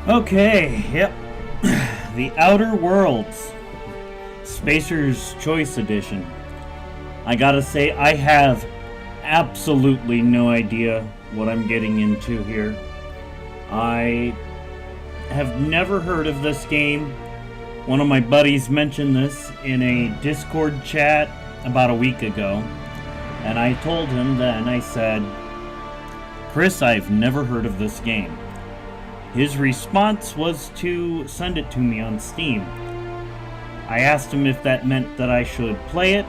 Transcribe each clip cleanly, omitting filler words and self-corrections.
Okay, yep. The Outer Worlds. Spacer's Choice Edition. I gotta say, I have absolutely no idea what I'm getting into here. I have never heard of this game. One of my buddies mentioned this in a Discord chat about a week ago. And I told him then, I said, Chris, I've never heard of this game. His response was to send it to me on Steam. I asked him if that meant that I should play it,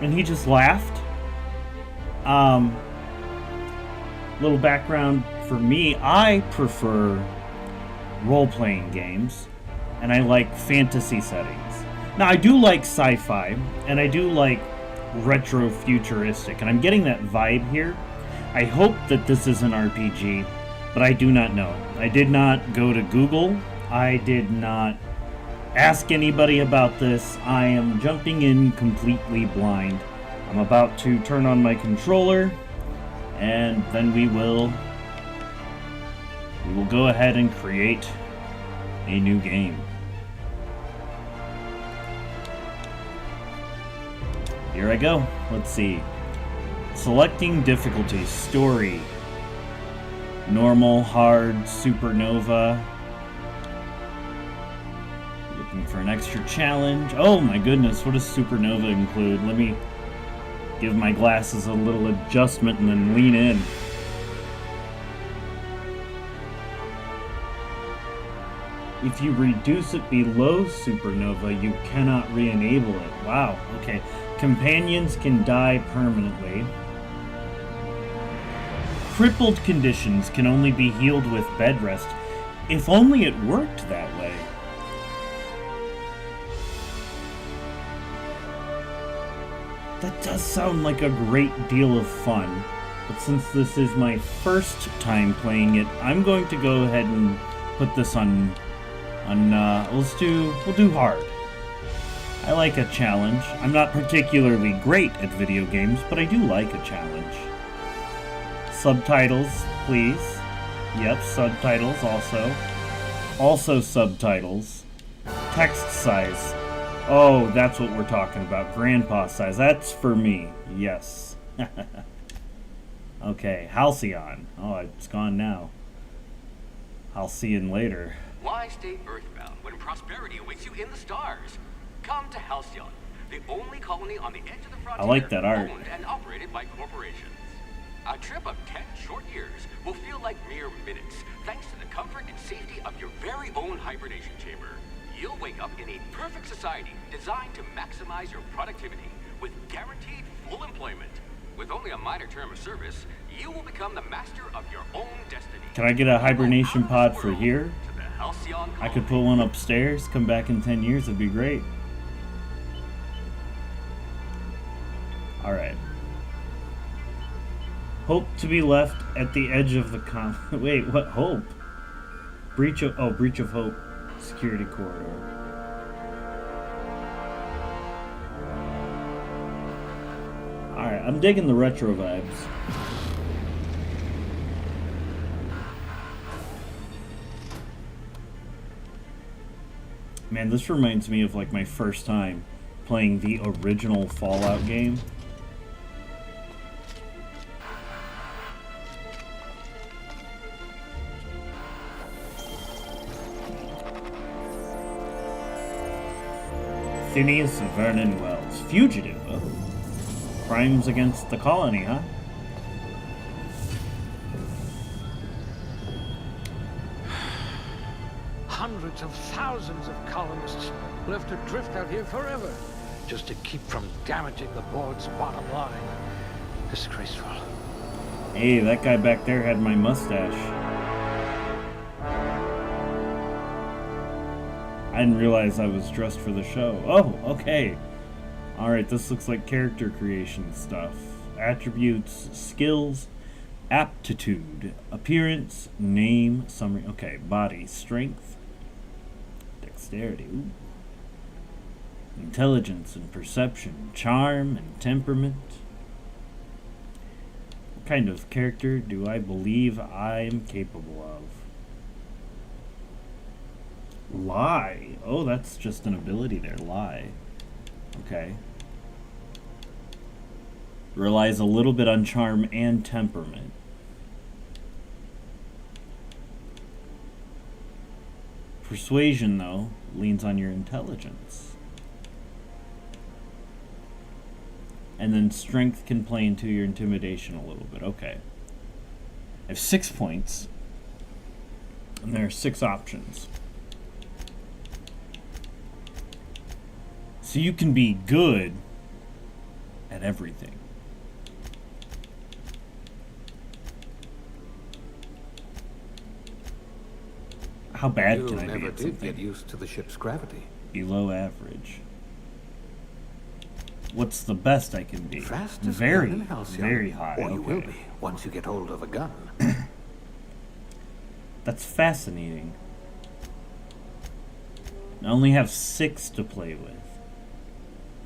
and he just laughed. Little background for me, I prefer role-playing games, and I like fantasy settings. Now, I do like sci-fi, and I do like retro-futuristic, and I'm getting that vibe here. I hope that this is an RPG, but I do not know. I did not go to Google. I did not ask anybody about this. I am jumping in completely blind. I'm about to turn on my controller, and then we will go ahead and create a new game. Here I go. Let's see. Selecting difficulty, story, normal, hard, supernova. Looking for an extra challenge. Oh my goodness, what does supernova include? Let me give my glasses a little adjustment and then lean in. If you reduce it below supernova, you cannot re-enable it. Wow, okay. Companions can die permanently. Crippled conditions can only be healed with bed rest. If only it worked that way. That does sound like a great deal of fun. But since this is my first time playing it, I'm going to go ahead and put this on we'll do hard. I like a challenge. I'm not particularly great at video games, but I do like a challenge. Subtitles, please. Yep, subtitles also. Also subtitles. Text size. Oh, that's what we're talking about. Grandpa size. That's for me. Yes. Okay, Halcyon. Oh, it's gone now. Halcyon later. Why stay earthbound when prosperity awaits you in the stars? Come to Halcyon, the only colony on the edge of the frontier. I like that art. Owned and operated by corporations. A trip of 10 short years will feel like mere minutes, thanks to the comfort and safety of your very own hibernation chamber. You'll wake up in a perfect society designed to maximize your productivity with guaranteed full employment. With only a minor term of service, you will become the master of your own destiny. Can I get a hibernation pod for here? Halcyon I could put one upstairs, come back in 10 years, it'd be great. Alright. Hope to be left at the edge of the wait, what hope? Breach of hope. Security corridor. Alright, I'm digging the retro vibes. Man, this reminds me of like my first time playing the original Fallout game. Phineas Vernon Wells. Fugitive. Oh. Crimes against the colony, huh? Hundreds of thousands of colonists left adrift out here forever, just to keep from damaging the board's bottom line. Disgraceful. Hey, that guy back there had my mustache. I didn't realize I was dressed for the show. Oh, okay. Alright, this looks like character creation stuff. Attributes, skills, aptitude, appearance, name, summary. Okay, body, strength, dexterity, ooh. Intelligence and perception, charm and temperament. What kind of character do I believe I'm capable of? Lie. Oh, that's just an ability there. Lie. Okay. Relies a little bit on charm and temperament. Persuasion, though, leans on your intelligence. And then strength can play into your intimidation a little bit. Okay. I have 6 points. And there are 6 options. So you can be good at everything. How bad can I be never at did something? get used to the ship's gravity. Below average. What's the best I can be? Fastest Very, gun in Halcyon, very high. or you will Okay. be once you get hold of a gun. That's fascinating. I only have 6 to play with.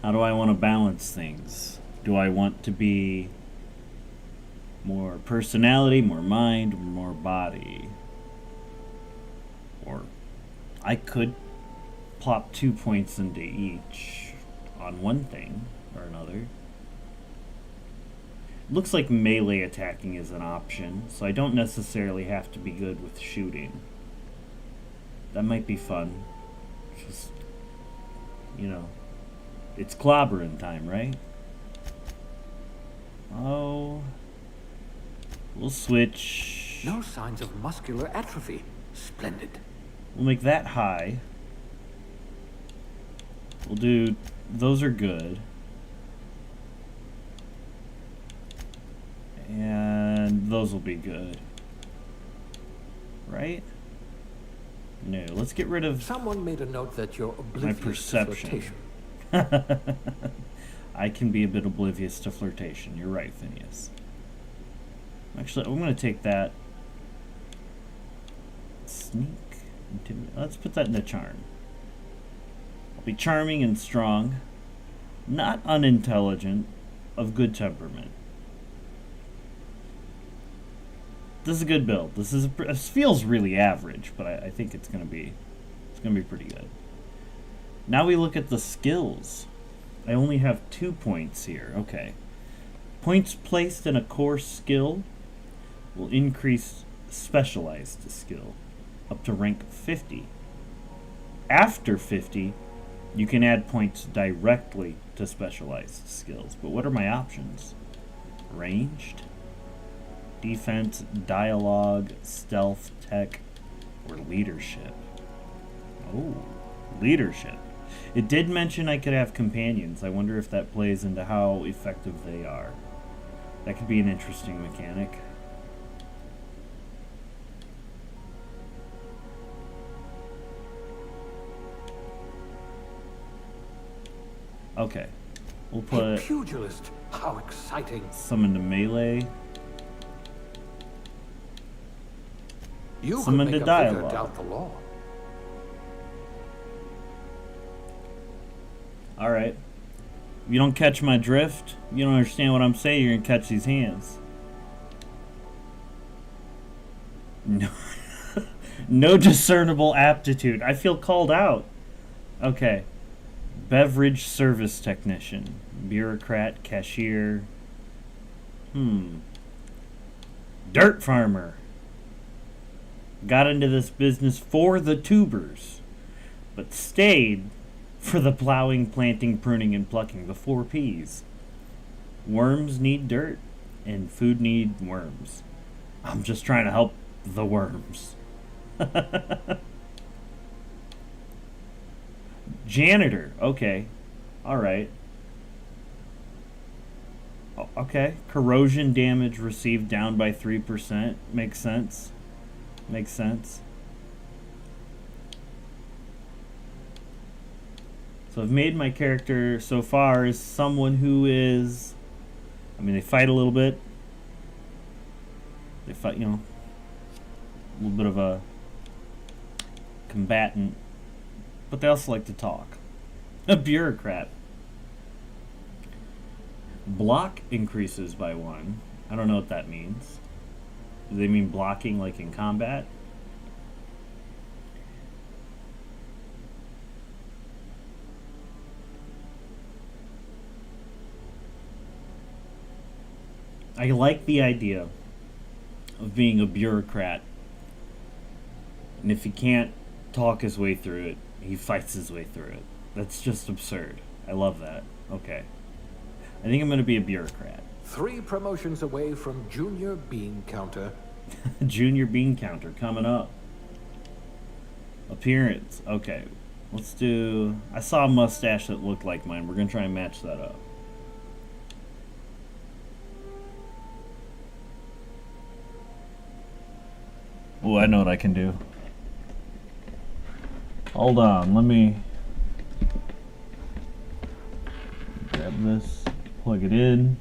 How do I want to balance things? Do I want to be more personality, more mind, or more body? Or I could plop 2 points into each on one thing or another. Looks like melee attacking is an option, so I don't necessarily have to be good with shooting. That might be fun. Just, you know, it's clobbering time, right? Oh, we'll switch. No signs of muscular atrophy. Splendid. We'll make that high. We'll do, those are good. And those will be good. Right? No, let's get rid of Someone made a note that you're oblivious my perception. to flirtation. I can be a bit oblivious to flirtation. You're right, Phineas. Actually, I'm going to take that. Sneak. Let's put that in the charm. I'll be charming and strong. Not unintelligent. Of good temperament. This is a good build. This feels really average, but I think it's gonna be pretty good. Now we look at the skills. I only have 2 points here. Okay. Points placed in a core skill will increase specialized skill up to rank 50. After 50, you can add points directly to specialized skills. But what are my options? Ranged, defense, dialogue, stealth, tech, or leadership. Oh, leadership. It did mention I could have companions. I wonder if that plays into how effective they are. That could be an interesting mechanic. Okay. We'll A put pugilist. How exciting. some into melee. You Some could into make a dialogue. figure doubt the law. Alright. If you don't catch my drift, you don't understand what I'm saying, you're gonna catch these hands. No, no discernible aptitude. I feel called out. Okay. Beverage service technician. Bureaucrat, cashier. Dirt farmer. Got into this business for the tubers, but stayed for the plowing, planting, pruning, and plucking, the 4 Ps. Worms need dirt, and food need worms. I'm just trying to help the worms. Janitor, okay. Alright. Okay. Corrosion damage received down by 3%. Makes sense. Makes sense. So I've made my character so far as someone who is... I mean, they fight a little bit. They fight, you know, a little bit of a combatant. But they also like to talk. A bureaucrat. Block increases by 1. I don't know what that means. Do they mean blocking like in combat? I like the idea of being a bureaucrat, and if he can't talk his way through it, he fights his way through it. That's just absurd. I love that. Okay. I think I'm going to be a bureaucrat. 3 promotions away from junior bean counter. Junior bean counter coming up. Appearance. Okay. Let's do... I saw a mustache that looked like mine. We're going to try and match that up. Oh, I know what I can do. Hold on. Let me... grab this. Plug it in.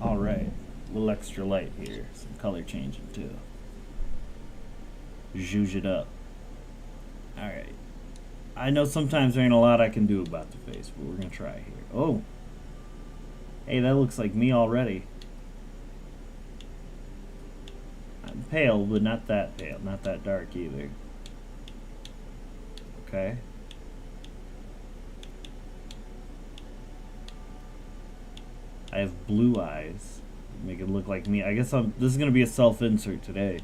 Alright, a little extra light here, some color changing too. Zhuzh it up. Alright. I know sometimes there ain't a lot I can do about the face, but we're gonna try here. Oh! Hey, that looks like me already. I'm pale, but not that pale, not that dark either. Okay. I have blue eyes. Make it look like me. I guess this is going to be a self-insert today.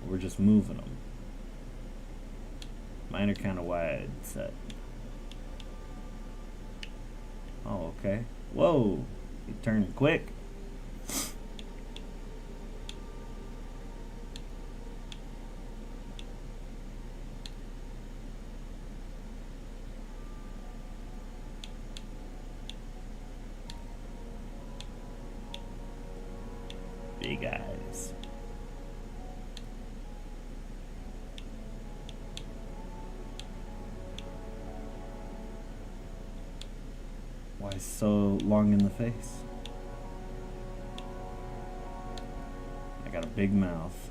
We're just moving them. Mine are kind of wide set. Oh, okay. Whoa! You turning quick. Big eyes. Why so long in the face? I got a big mouth.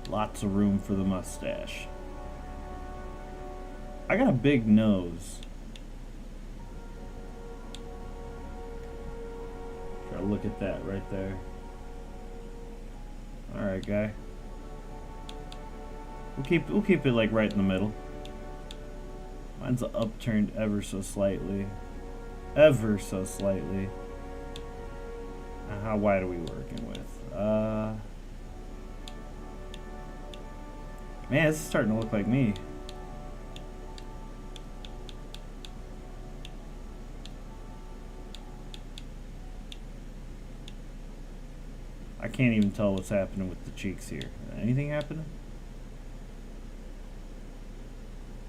Lots of room for the mustache. I got a big nose. Look at that right there. Alright, guy. We'll keep it like right in the middle. Mine's upturned ever so slightly. Ever so slightly. Now, how wide are we working with? Man, this is starting to look like me. I can't even tell what's happening with the cheeks here. Anything happening?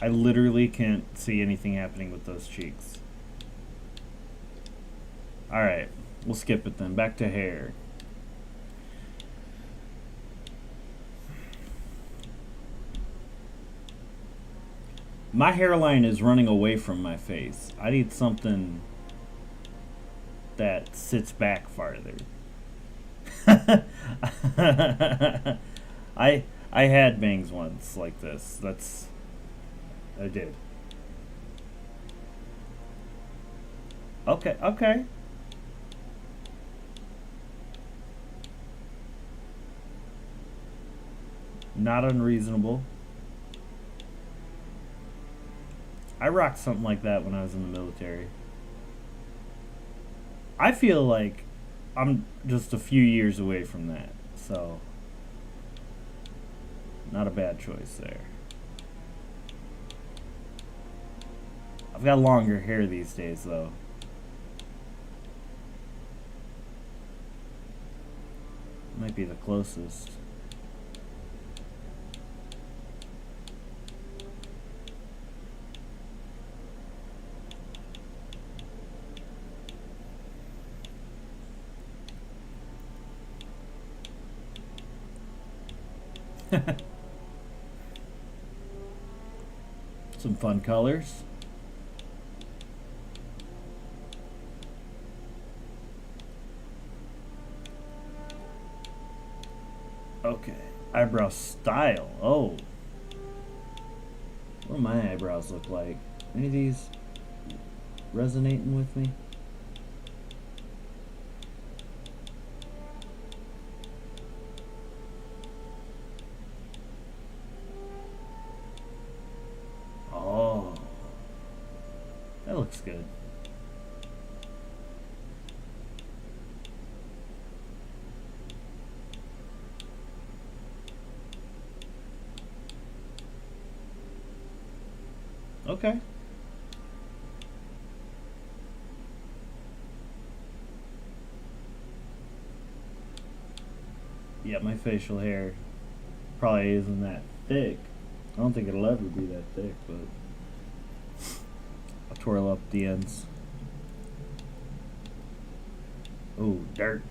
I literally can't see anything happening with those cheeks. Alright, we'll skip it then. Back to hair. My hairline is running away from my face. I need something that sits back farther. I had bangs once like this. I did. Okay. Not unreasonable. I rocked something like that when I was in the military. I feel like I'm just a few years away from that, so not a bad choice there. I've got longer hair these days, though. Might be the closest. Some fun colors. Okay, eyebrow style. Oh, what do my eyebrows look like? Any of these resonating with me? looks good. Okay. Yeah, my facial hair probably isn't that thick. I don't think it'll ever be that thick, but I'll twirl up the ends. Oh, dirt.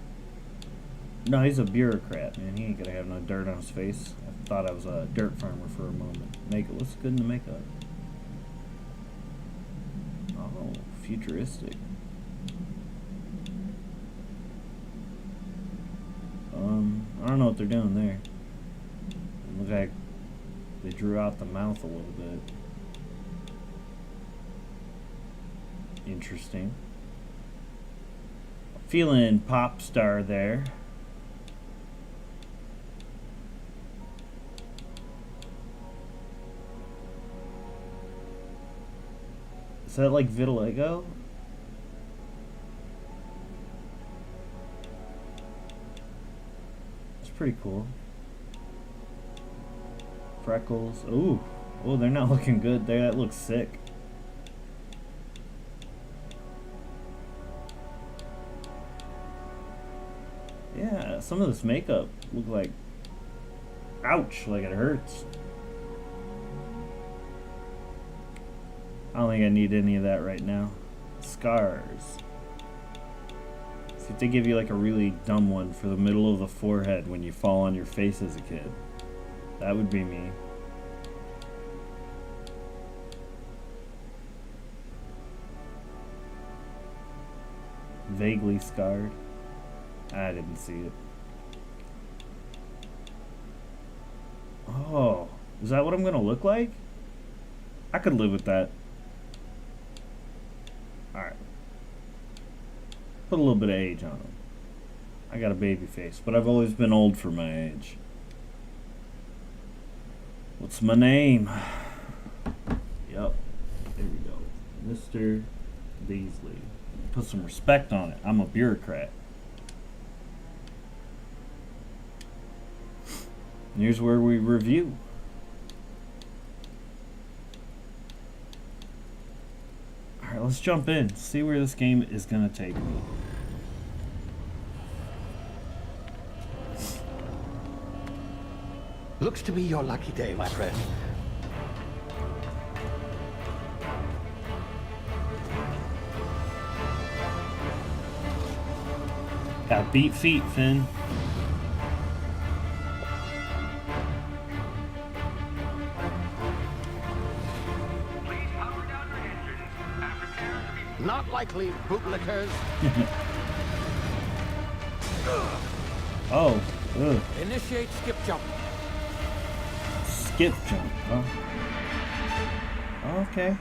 No, he's a bureaucrat, man. He ain't gonna have no dirt on his face. I thought I was a dirt farmer for a moment. Makeup looks good in the makeup. Oh, futuristic. I don't know what they're doing there. It looks like they drew out the mouth a little bit. Interesting. Feeling pop star there. Is that like vitiligo? It's pretty cool. Freckles. Ooh. Oh, they're not looking good there. That looks sick. Yeah, some of this makeup look like, ouch, like it hurts. I don't think I need any of that right now. Scars. See if they give you like a really dumb one for the middle of the forehead when you fall on your face as a kid. That would be me. Vaguely scarred. I didn't see it. Oh, is that what I'm gonna look like? I could live with that. Alright. Put a little bit of age on him. I got a baby face, but I've always been old for my age. What's my name? Yep. There we go. Mr. Beasley. Put some respect on it. I'm a bureaucrat. And here's where we review. Alright, let's jump in. See where this game is gonna take me. Looks to be your lucky day, my friend. Got beat feet, Finn. Not likely, bootlickers. Oh, ugh. Initiate skip jump. Skip jump, huh? Okay.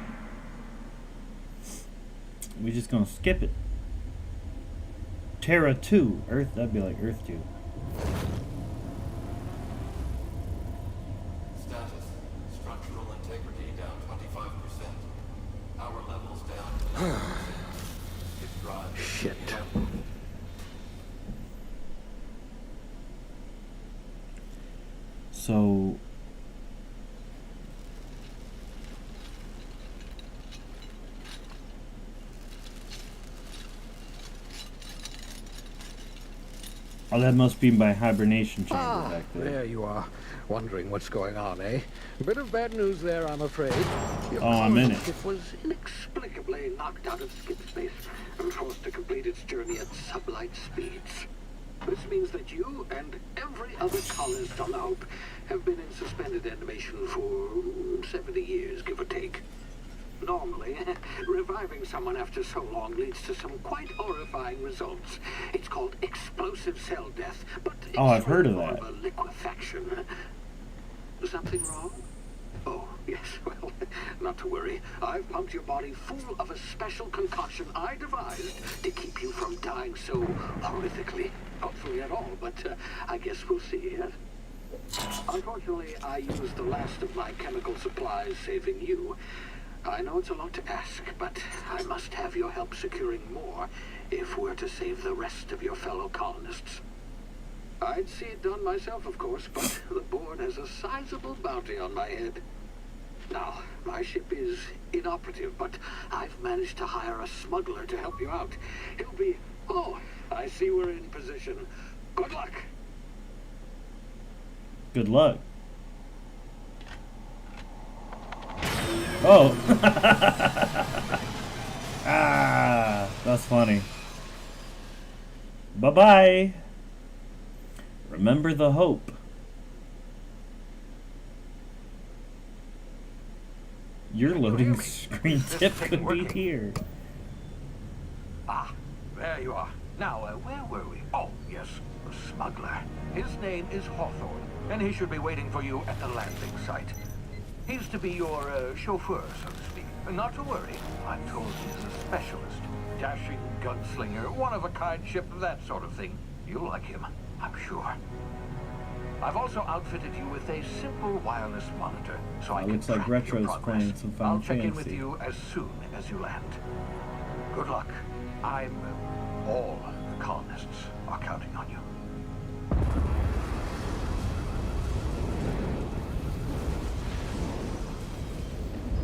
We just gonna skip it. Terra 2. Earth, that'd be like Earth 2. Status. Structural integrity down 25%. Power levels down 11%. It drives. Shit. So oh, that must be my hibernation chamber back there. There you are. Wondering what's going on, eh? A bit of bad news there, I'm afraid. Your Oh, I'm in it. ship was inexplicably knocked out of skip space and forced to complete its journey at sublight speeds. This means that you and every other colonist on the Hope have been in suspended animation for 70 years, give or take. Normally, reviving someone after so long leads to some quite horrifying results. It's called explosive cell death, but it's Oh, I've heard of more that. a liquefaction. Something wrong? Oh, yes, well, not to worry. I've pumped your body full of a special concoction I devised to keep you from dying so horrifically. Hopefully at all, but I guess we'll see. Unfortunately, I used the last of my chemical supplies saving you. I know it's a lot to ask, but I must have your help securing more if we're to save the rest of your fellow colonists. I'd see it done myself, of course, but the board has a sizable bounty on my head. Now, my ship is inoperative, but I've managed to hire a smuggler to help you out. He'll be... Oh, I see we're in position. Good luck. Good luck. Oh. Ah, that's funny. Bye-bye. Remember the hope. Your loading screen tip could be here. Ah, there you are. Now, where were we? Oh, yes, the smuggler. His name is Hawthorne, and he should be waiting for you at the landing site. He's to be your chauffeur, so to speak. Not to worry, I'm told he's a specialist. Dashing gunslinger, one-of-a-kind ship, that sort of thing. You'll like him, I'm sure. I've also outfitted you with a simple wireless monitor, so I can looks like track your Retro's progress. playing some Final I'll check in with Fantasy. you as soon as you land. Good luck. All the colonists are counting on you.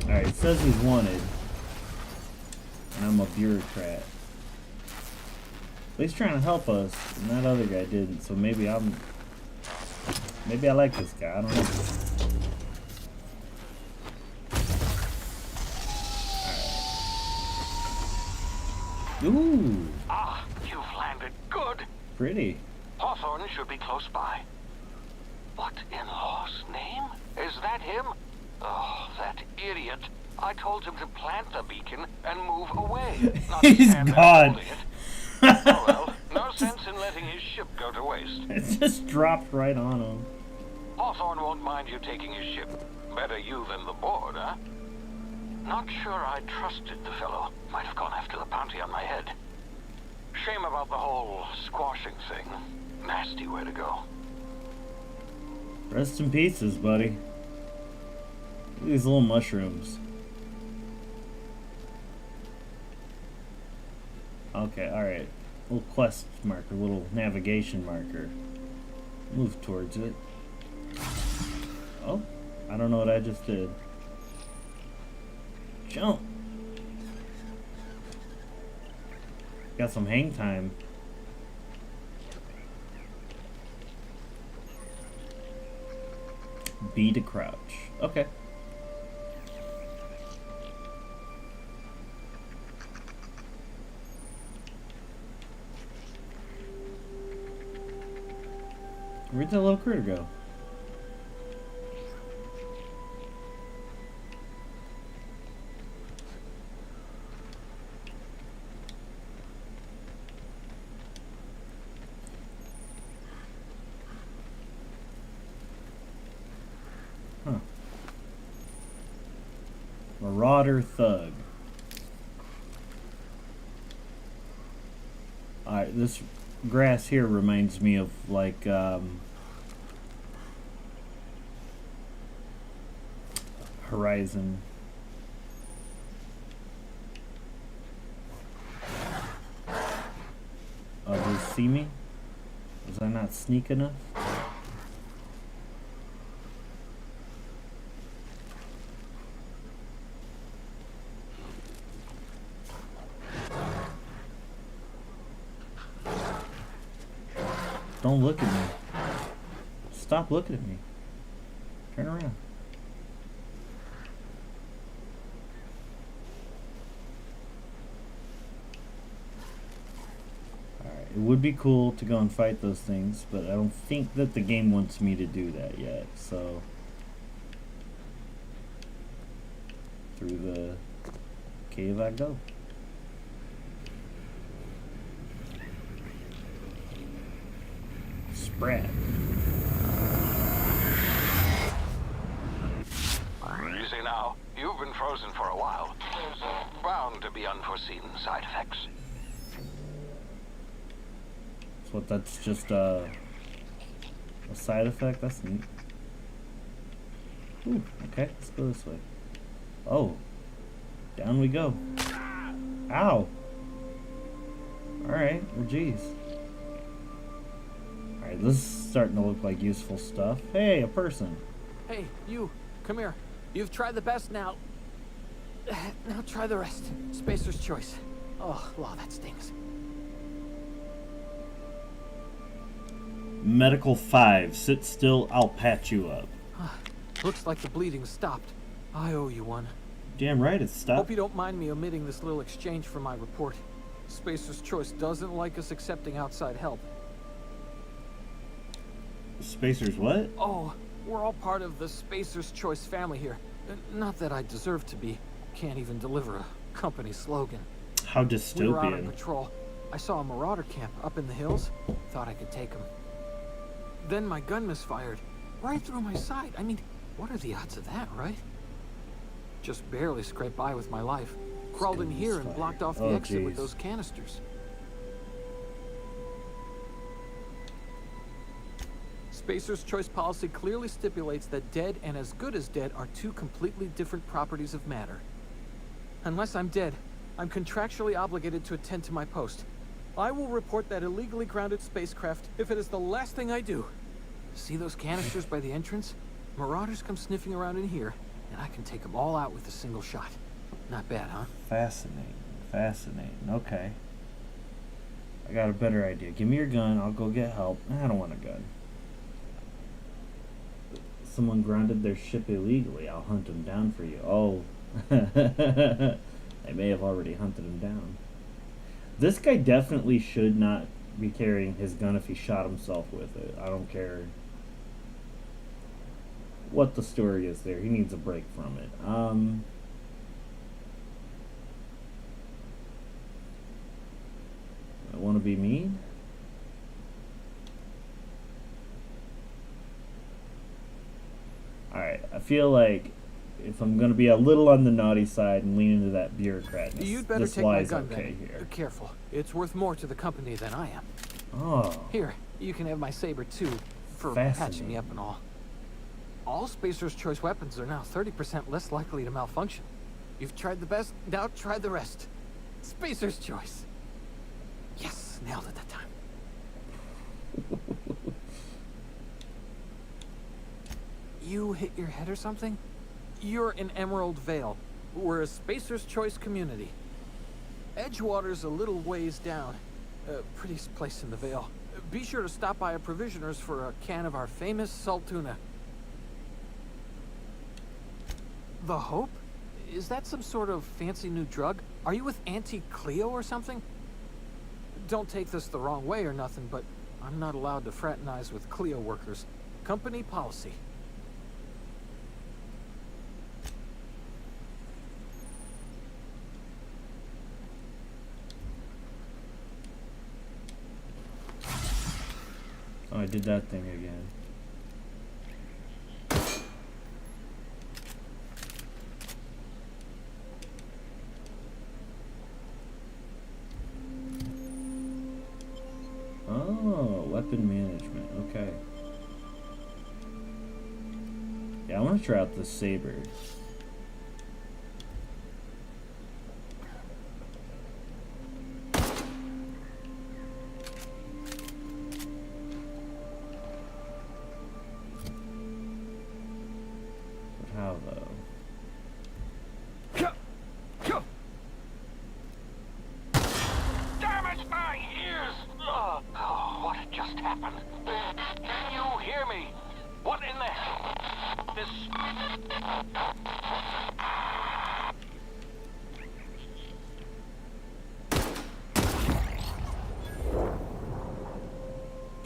Alright, it says he's wanted. And I'm a bureaucrat. But he's trying to help us, and that other guy didn't, so maybe I like this guy, I don't know. Alright. Ooh, Ah, you've landed good. pretty. Hawthorne should be close by. What in law's name? Is that him? Oh, that idiot. I told him to plant the beacon and move away. Not He's stand there gone. holding it. Oh well, no sense in letting his ship go to waste. It just dropped right on him. Hawthorne won't mind you taking his ship. Better you than the board, huh? Not sure I trusted the fellow. Might have gone after the bounty on my head. Shame about the whole squashing thing. Nasty way to go. Rest in pieces, buddy. Look at these little mushrooms. Okay, alright. Little quest marker, little navigation marker. Move towards it. Oh, I don't know what I just did. Jump! Got some hang time. B to crouch. Okay. Where'd that little critter go? Huh. Marauder Thug. Alright, this grass here reminds me of like Horizon. Oh, did he see me? Was I not sneak enough? Don't look at me. Stop looking at me. Turn around. Alright, it would be cool to go and fight those things, but I don't think that the game wants me to do that yet, so... Through the cave I go. Sprat. Easy now. You've been frozen for a while. There's bound to be unforeseen side effects. So that's just a side effect? That's neat. Ooh, okay, let's go this way. Oh, Down we go. Ow. Alright, well geez. Alright, this is starting to look like useful stuff. Hey, a person. Hey, you. Come here. You've tried the best now. Now try the rest. Spacer's choice. Oh, wow, that stings. Medical 5. Sit still, I'll patch you up. Looks like the bleeding stopped. I owe you one. Damn right it stopped. Hope you don't mind me omitting this little exchange from my report. Spacer's choice doesn't like us accepting outside help. Spacer's what? Oh, we're all part of the Spacer's Choice family here. Not that I deserve to be. Can't even deliver a company slogan. How We were out on dystopian. patrol. I saw a marauder camp up in the hills. Thought I could take him. Then my gun misfired. Right through my side. I mean, what are the odds of that, right? Just barely scraped by with my life. Crawled in here and blocked off the Oh, exit with jeez. those canisters. Spacer's Choice policy clearly stipulates that dead and as good as dead are two completely different properties of matter. Unless I'm dead, I'm contractually obligated to attend to my post. I will report that illegally grounded spacecraft if it is the last thing I do. See those canisters by the entrance? Marauders come sniffing around in here, and I can take them all out with a single shot. Not bad, huh? Fascinating. Fascinating. Okay. I got a better idea. Give me your gun. I'll go get help. I don't want a gun. Someone grounded their ship illegally. I'll hunt them down for you. Oh. I may have already hunted him down. This guy definitely should not be carrying his gun if he shot himself with it. I don't care what the story is there. He needs a break from it. I want to be mean. Alright, I feel like if I'm going to be a little on the naughty side and lean into that bureaucratness, You'd better this take my lies gun okay then. here. Careful. It's worth more to the company than I am. Oh, Here, you can have my saber too, for patching Fascinating. me up and all. All Spacer's Choice weapons are now 30% less likely to malfunction. You've tried the best, now try the rest. Spacer's Choice. Yes, nailed it that time. You hit your head or something? You're in Emerald Vale. We're a Spacer's Choice community. Edgewater's a little ways down. Prettiest place in the Vale. Be sure to stop by a provisioner's for a can of our famous salt tuna. The Hope? Is that some sort of fancy new drug? Are you with Auntie Cleo or something? Don't take this the wrong way or nothing, but I'm not allowed to fraternize with Cleo workers. Company policy. Oh, I did that thing again. Oh, weapon management. Okay. Yeah, I want to try out this saber. But how though? Damn it, my ears! Oh, what just happened? Can you hear me? What in the hell? This...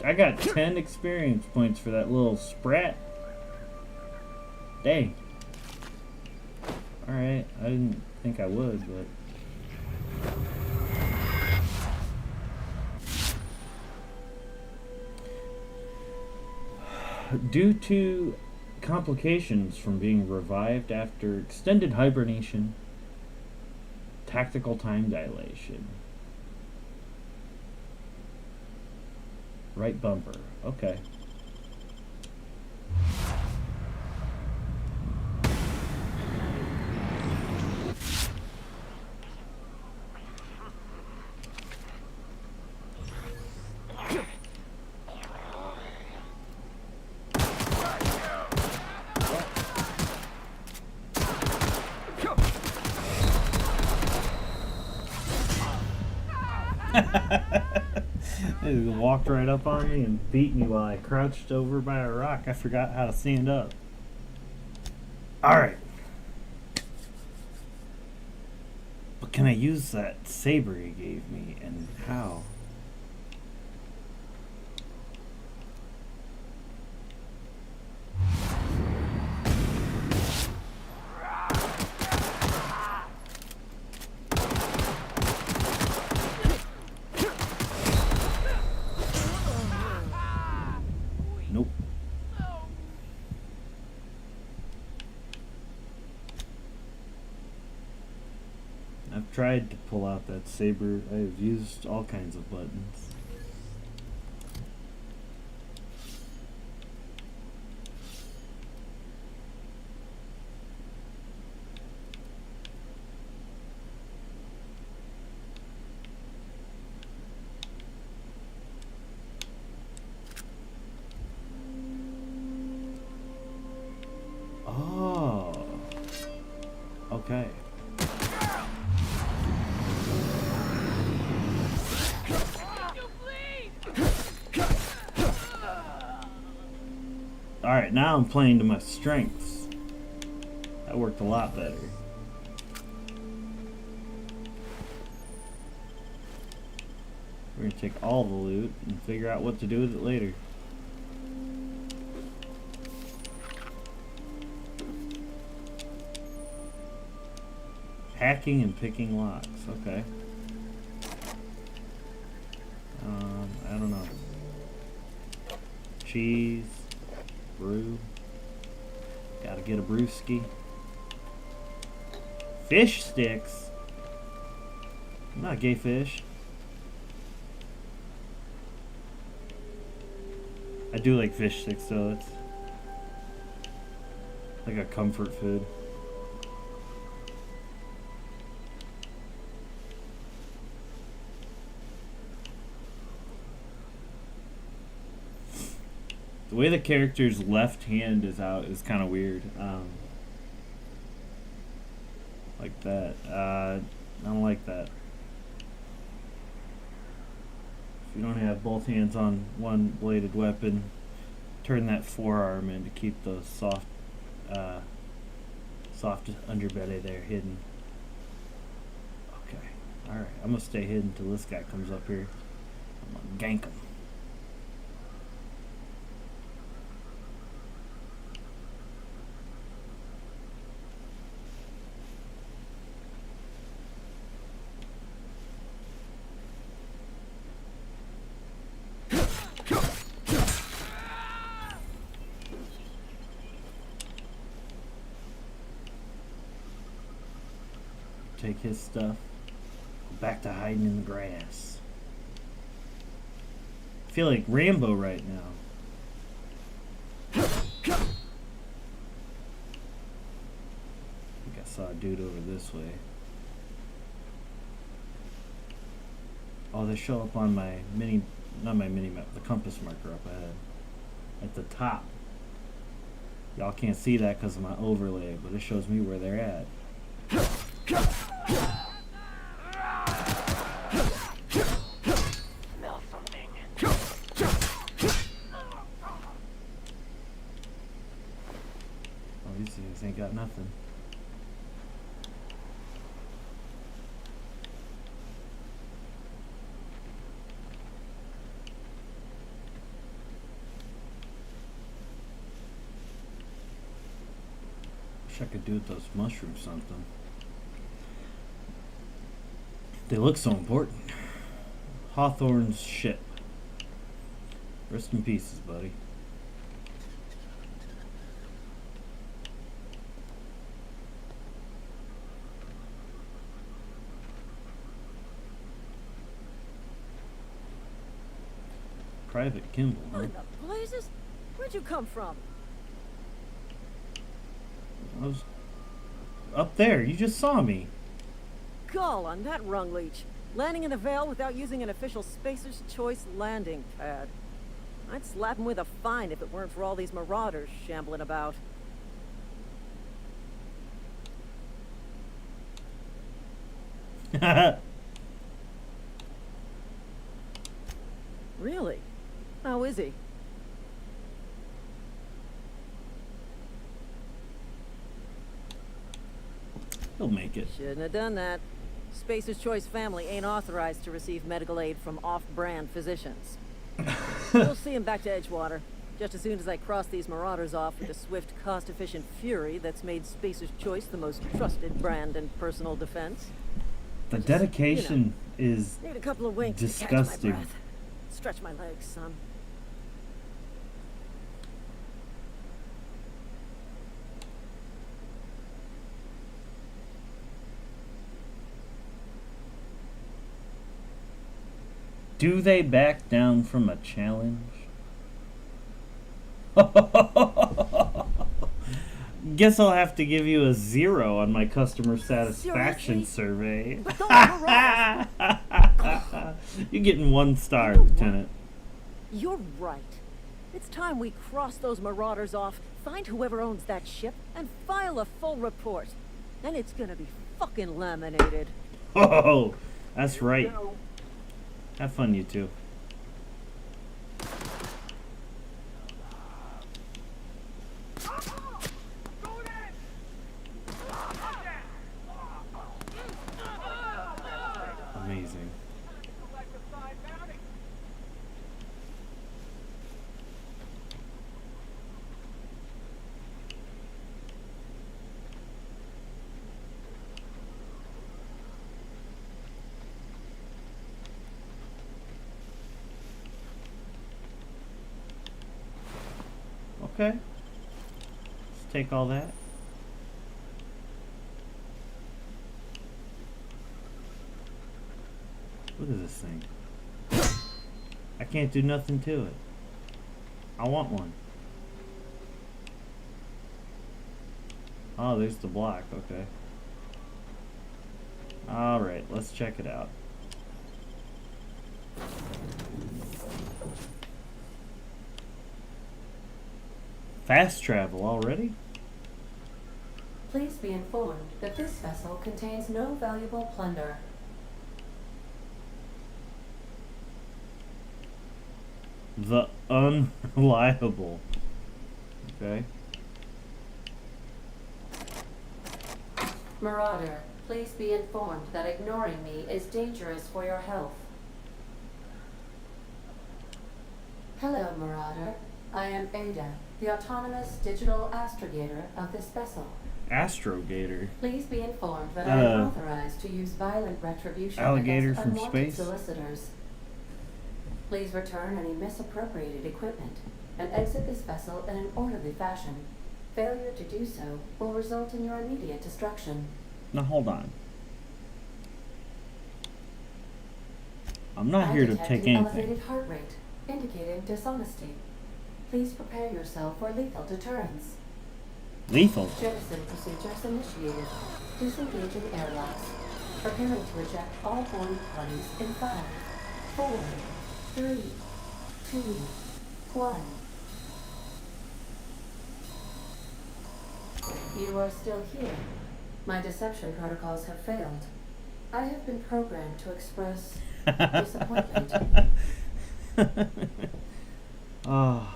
I got 10 experience points for that little sprat. Dang. Alright, I didn't think I would, but... Due to complications from being revived after extended hibernation, tactical time dilation. Right bumper. Okay. They walked right up on me and beat me while I crouched over by a rock. I forgot how to stand up. Alright. But can I use that saber he gave me, and how? Nope. I've tried to pull out that saber. I've used all kinds of buttons. Oh. Okay. Alright, now I'm playing to my strengths. That worked a lot better. We're gonna take all the loot and figure out what to do with it later. Hacking and picking locks, okay. I don't know. Cheese. Brew. Gotta get a brewski. Fish sticks. I'm not gay fish. I do like fish sticks though. It's like a comfort food. The way the character's left hand is out is kind of weird. Like that. I don't like that. If you don't have both hands on one bladed weapon, turn that forearm in to keep the soft underbelly there hidden. Okay. Alright, I'm gonna stay hidden until this guy comes up here. I'm gonna gank him. Take his stuff. Go back to hiding in the grass. I feel like Rambo right now. I think I saw a dude over this way. Oh, they show up on my not my mini map, the compass marker up ahead. At the top. Y'all can't see that because of my overlay, but it shows me where they're at. Smell something. Oh, these things ain't got nothing. Wish I could do with those mushrooms something. They look so important. Hawthorne's ship. Rest in pieces, buddy. Private Kimball, huh? What in the blazes? Where'd you come from? I was up there. You just saw me. Gall on that rung leech. Landing in the Vale without using an official Spacer's Choice landing pad. I'd slap him with a fine if it weren't for all these marauders shambling about. Really? How is he? He'll make it. Shouldn't have done that. Spacer's Choice family ain't authorized to receive medical aid from off-brand physicians. We'll see him back to Edgewater, just as soon as I cross these marauders off with the swift, cost-efficient fury that's made Spacer's Choice the most trusted brand in personal defense. The dedication is Need a couple of winks disgusting. to catch my breath. Stretch my legs, son. Do they back down from a challenge? Guess I'll have to give you a 0 on my customer satisfaction survey. But those marauders... You're getting 1 star, You know what? Lieutenant. You're right. It's time we cross those marauders off, find whoever owns that ship, and file a full report. Then it's gonna be fucking laminated. Oh, that's right. Have fun, you two. Amazing. Okay. Let's take all that. What is this thing? I can't do nothing to it. I want one. Oh, there's the block. Okay. Alright, let's check it out. Fast travel already? Please be informed that this vessel contains no valuable plunder. The unreliable. Okay. Marauder, please be informed that ignoring me is dangerous for your health. Hello, Marauder. I am Ada, the autonomous digital astrogator of this vessel. Astrogator. Please be informed that I am authorized to use violent retribution Alligator against from unwanted space? solicitors. Please return any misappropriated equipment and exit this vessel in an orderly fashion. Failure to do so will result in your immediate destruction. Now hold on. I'm not here to detect take an anything. elevated heart rate, indicating dishonesty. Please prepare yourself for lethal deterrence. Lethal. Jettison procedures initiated. Disengaging airlocks. Preparing to eject all boarding parties in 5, 4, 3, 2, 1. You are still here. My deception protocols have failed. I have been programmed to express disappointment. Oh,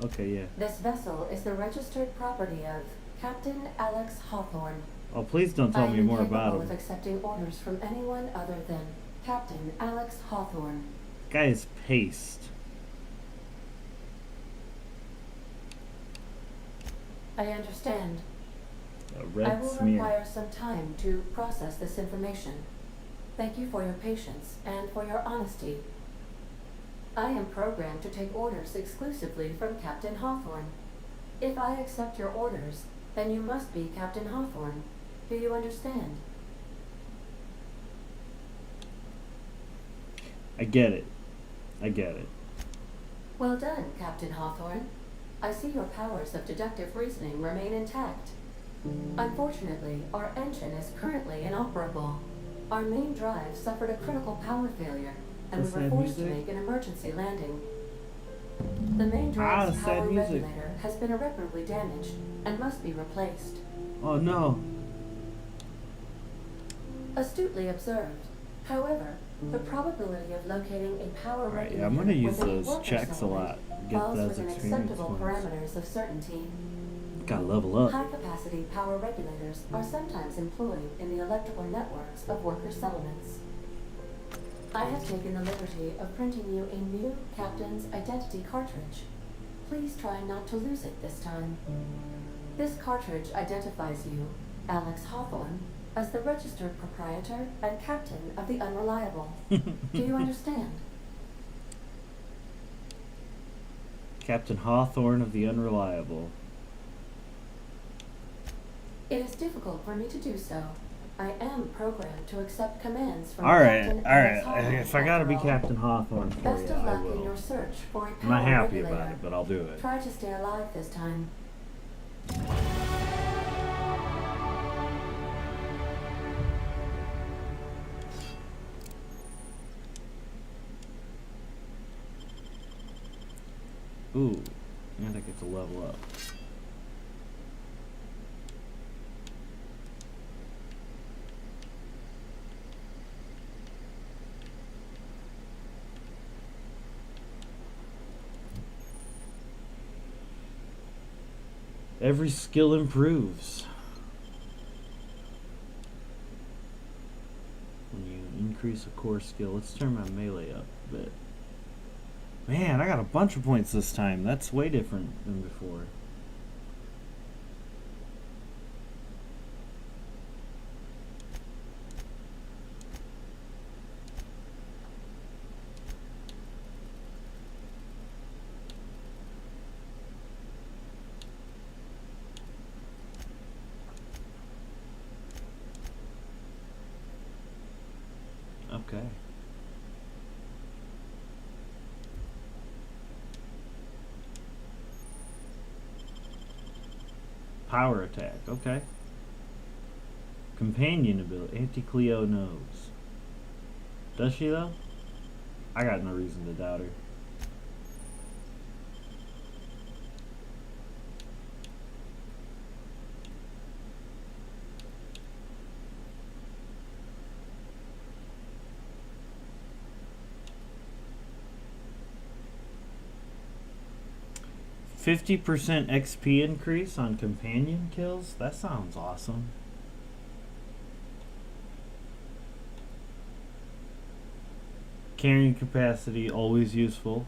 okay, yeah. This vessel is the registered property of Captain Alex Hawthorne. Oh, please don't I tell am me more incapable about of him. accepting orders from anyone other than Captain Alex Hawthorne. Guy is paste. I understand. A I red will smear. require some time to process this information. Thank you for your patience and for your honesty. I am programmed to take orders exclusively from Captain Hawthorne. If I accept your orders, then you must be Captain Hawthorne. Do you understand? I get it. I get it. Well done, Captain Hawthorne. I see your powers of deductive reasoning remain intact. Unfortunately, our engine is currently inoperable. Our main drive suffered a critical power failure, and That's we were sad forced to music. make an emergency landing. The main drive's sad power music. regulator has been irreparably damaged and must be replaced. Oh no. Astutely observed. However, the probability of locating a power Alright, regulator yeah, I'm gonna use within a those worker checks a settlement lot. Get falls those within experience acceptable points. parameters of certainty. Gotta level up. High-capacity power regulators are sometimes employed in the electrical networks of worker settlements. I have taken the liberty of printing you a new Captain's Identity cartridge. Please try not to lose it this time. This cartridge identifies you, Alex Hawthorne, as the registered proprietor and captain of the Unreliable. Do you understand? Captain Hawthorne of the Unreliable. It is difficult for me to do so. I am programmed to accept commands from Alright, Captain Alex alright. Hawthorne. If I gotta be after all. Captain Hawthorne for Best you, of I luck in your will. search for a I'm power not happy regulator. about it, but I'll do it. Try to stay alive this time. Ooh, and I get to level up. Every skill improves when you increase a core skill. Let's turn my melee up a bit. Man, I got a bunch of points this time. That's way different than before. Okay. Power attack, okay. Companion ability, Anti-Cleo knows. Does she though? I got no reason to doubt her. %50 XP increase on companion kills? That sounds awesome. Carrying capacity, always useful.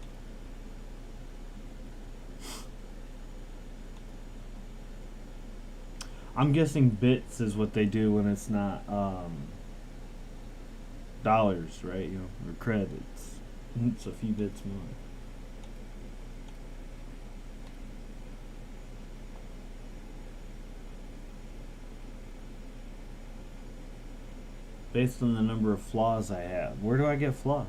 I'm guessing bits is what they do when it's not dollars, right? You know, or credits. It's a few bits more. Based on the number of flaws I have. Where do I get flaws?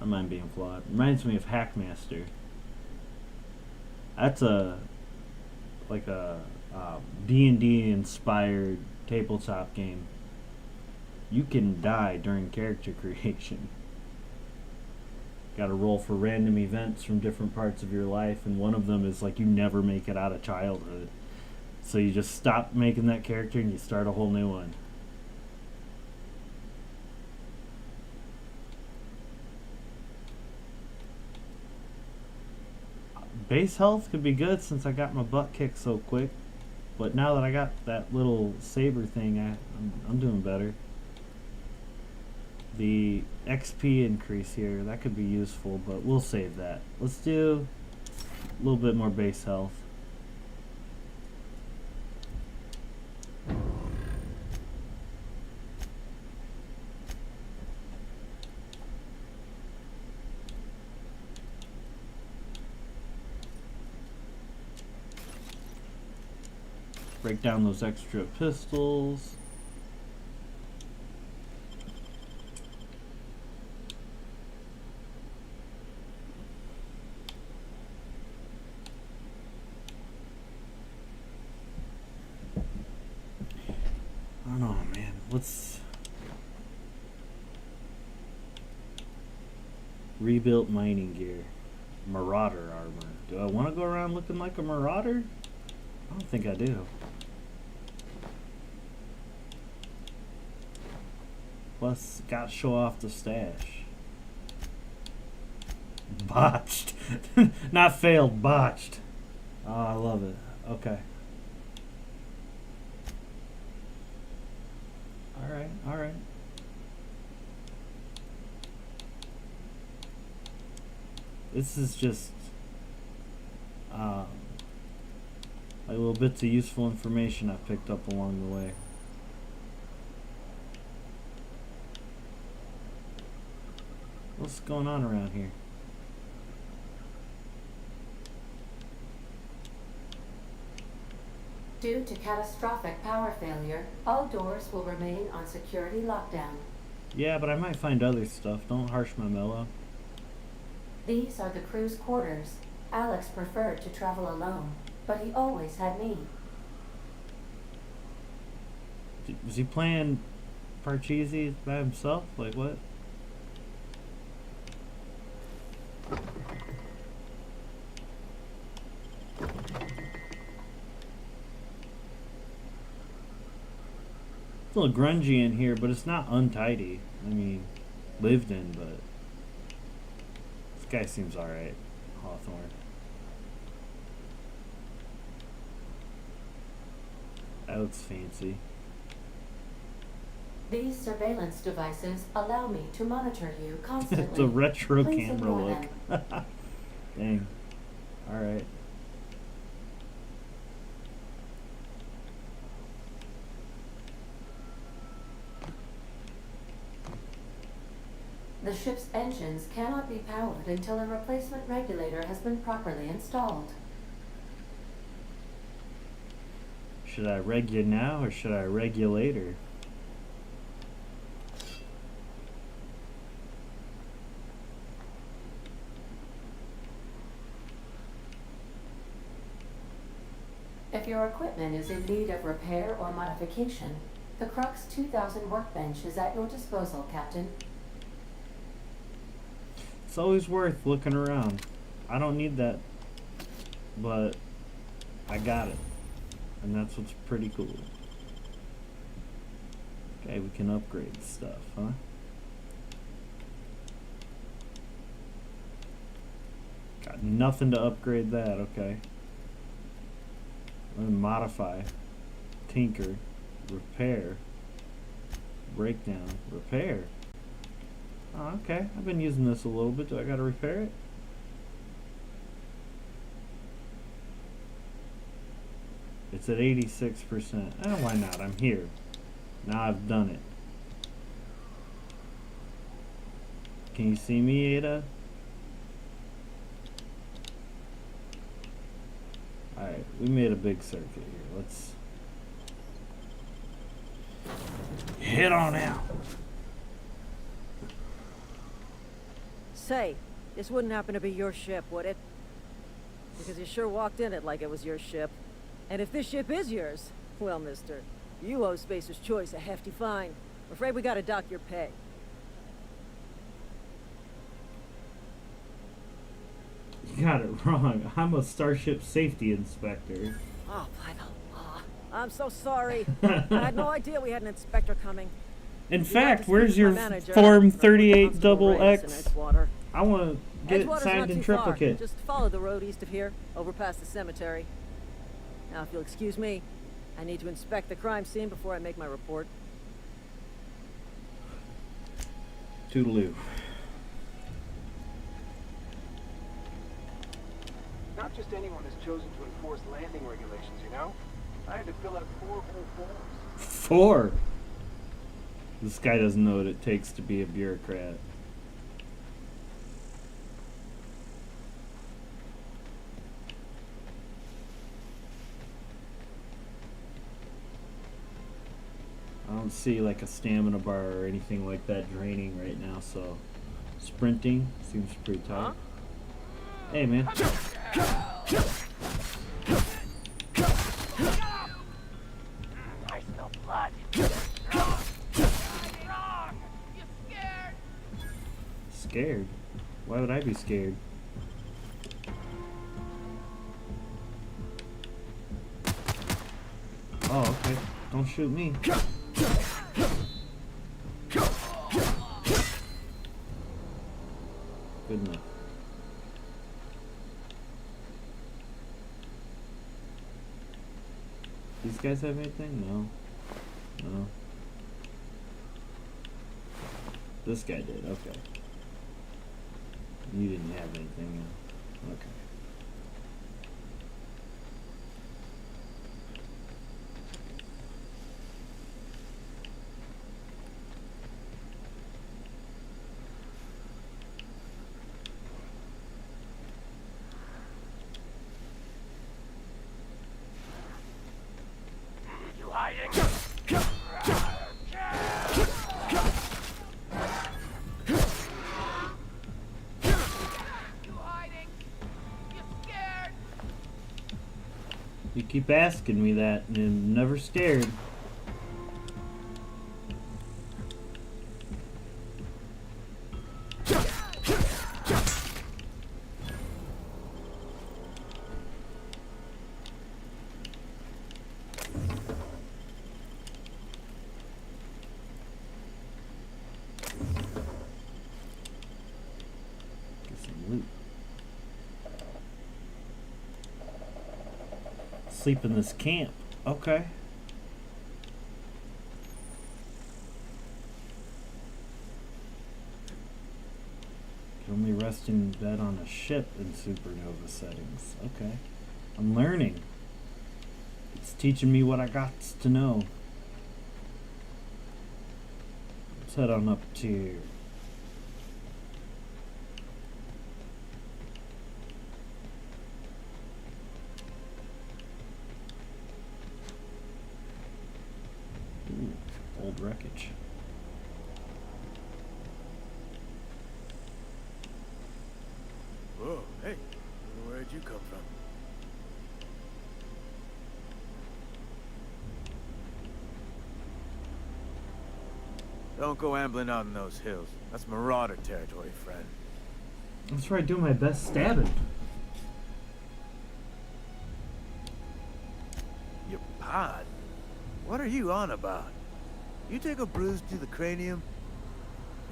I mind being flawed. Reminds me of Hackmaster. That's a like a D&D inspired tabletop game. You can die during character creation. Got to roll for random events from different parts of your life, and one of them is like you never make it out of childhood. So you just stop making that character and you start a whole new one. Base health could be good since I got my butt kicked so quick. But now that I got that little saber thing, I'm doing better. The XP increase here, that could be useful, but we'll save that. Let's do a little bit more base health. Break down those extra pistols. I don't know, man. Let's rebuilt mining gear. Marauder armor. Do I want to go around looking like a marauder? I don't think I do. Plus, got to show off the stash. Botched. Not failed, botched. Oh, I love it. Okay. Alright, alright. This is just like little bits of useful information I picked up along the way. What's going on around here? Due to catastrophic power failure, all doors will remain on security lockdown. Yeah, but I might find other stuff. Don't harsh my mellow. These are the crew's quarters. Alex preferred to travel alone, but he always had me. Was he playing Parcheesi by himself? Like what? It's a little grungy in here, but it's not untidy. I mean, lived in, but this guy seems alright. Hawthorne. That looks fancy. These surveillance devices allow me to monitor you constantly. The retro Please camera ignore look. them. Dang. Alright. The ship's engines cannot be powered until a replacement regulator has been properly installed. Should I reg you now or should I reg you later? If your equipment is in need of repair or modification, the Crux 2000 workbench is at your disposal, Captain. It's always worth looking around. I don't need that, but I got it. And that's what's pretty cool. Okay, we can upgrade stuff, huh? Got nothing to upgrade that, okay. Modify, tinker, repair, breakdown, repair. Oh, okay, I've been using this a little bit. Do I gotta repair it? It's at 86%. Oh, why not? I'm here. Now I've done it. Can you see me, Ada? Alright, we made a big circuit here. Let's head on out. Say, this wouldn't happen to be your ship, would it? Because you sure walked in it like it was your ship. And if this ship is yours, well, mister, you owe Spacer's Choice a hefty fine. I'm afraid we gotta dock your pay. You got it wrong. I'm a Starship Safety Inspector. Oh, by the law. I'm so sorry. I had no idea we had an inspector coming. In You'd fact, have to where's speak to your my manager, Form but 38 Constable double Reyes in X? Edgewater. I want to get it Edgewater's signed not in too far. triplicate. Just follow the road east of here, over past the cemetery. Now, if you'll excuse me, I need to inspect the crime scene before I make my report. Toodaloo. Not just anyone has chosen to enforce landing regulations, you know? I had to fill out 4 whole forms. 4? This guy doesn't know what it takes to be a bureaucrat. I don't see like a stamina bar or anything like that draining right now, so sprinting seems pretty tight. Hey, man. I smell blood. Scared? Why would I be scared? Oh, okay. Don't shoot me. guys have anything? No. No. This guy did, okay. You didn't have anything, no. Okay. You hiding? You keep asking me that, and I'm never scared. Get some loot. Sleep in this camp. Okay. Can only rest in bed on a ship in supernova settings. Okay. I'm learning. It's teaching me what I got to know. Let's head on up to... old wreckage. Whoa, hey, where'd you come from? Don't go ambling out in those hills. That's marauder territory, friend. That's where I do my best stabbing. Your pod? What are you on about? You take a bruise to the cranium?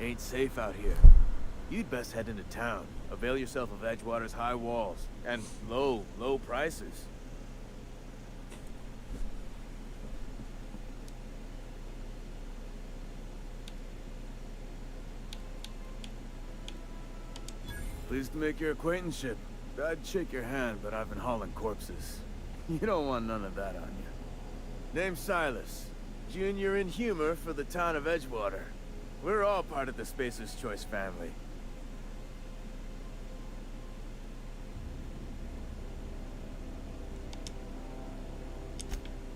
Ain't safe out here. You'd best head into town. Avail yourself of Edgewater's high walls and low prices. Pleased to make your acquaintanceship. I'd shake your hand, but I've been hauling corpses. You don't want none of that on you. Name's Silas. Junior in humor for the town of Edgewater. We're all part of the Spacer's Choice family.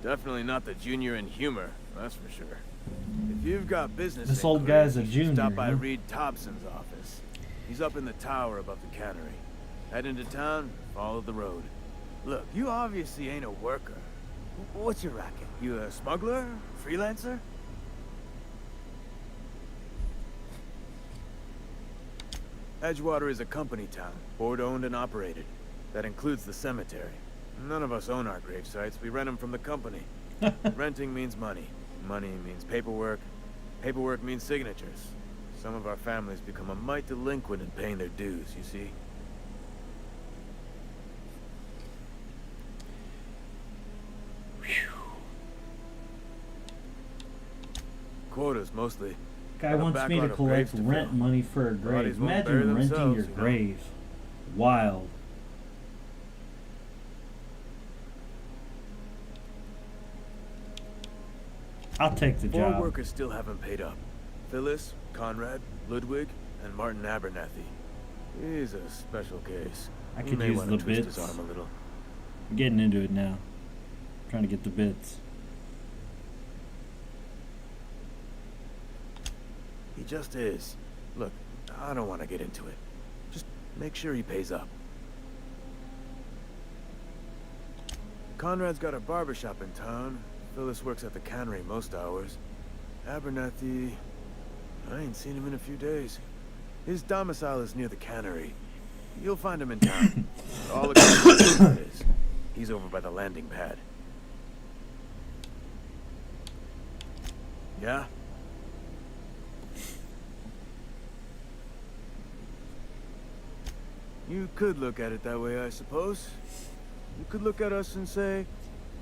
Definitely not the junior in humor, that's for sure. If you've got business, This old guy's a you should junior, stop by huh? Reed Thompson's office. He's up in the tower above the cannery. Head into town, follow the road. Look, you obviously ain't a worker. What's your racket? You a smuggler? Freelancer? Edgewater is a company town, board-owned and operated. That includes the cemetery. None of us own our grave sites. We rent them from the company. Renting means money. Money means paperwork. Paperwork means signatures. Some of our families become a mite delinquent in paying their dues, you see? Quotas, mostly. Guy Got a wants me to backlog of collect graves to rent fill. money for a Bodies grave. won't bury Imagine renting themselves, your you know? grave. Wild. I'll take the Four job. workers still haven't paid up. Phyllis, Conrad, Ludwig, and Martin Abernathy. He's a special case. I You could may use wanna the twist bits. his arm a little. I'm getting into it now. Trying to get the bits. He just is. Look, I don't want to get into it. Just make sure he pays up. Conrad's got a barbershop in town. Phyllis works at the cannery most hours. Abernathy... I ain't seen him in a few days. His domicile is near the cannery. You'll find him in town. All the is. He's over by the landing pad. Yeah? You could look at it that way, I suppose. You could look at us and say,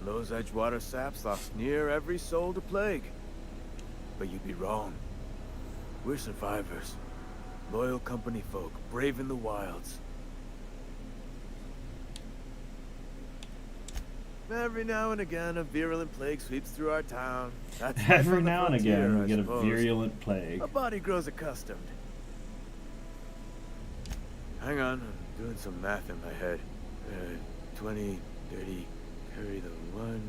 Those Edgewater saps lost near every soul to plague. But you'd be wrong. We're survivors. Loyal company folk, brave in the wilds. Every now and again, a virulent plague sweeps through our town. That's life Every on the now and frontier, again, I we get a suppose. virulent plague. A body grows accustomed. Hang on, I'm doing some math in my head. 20, 30, carry the one.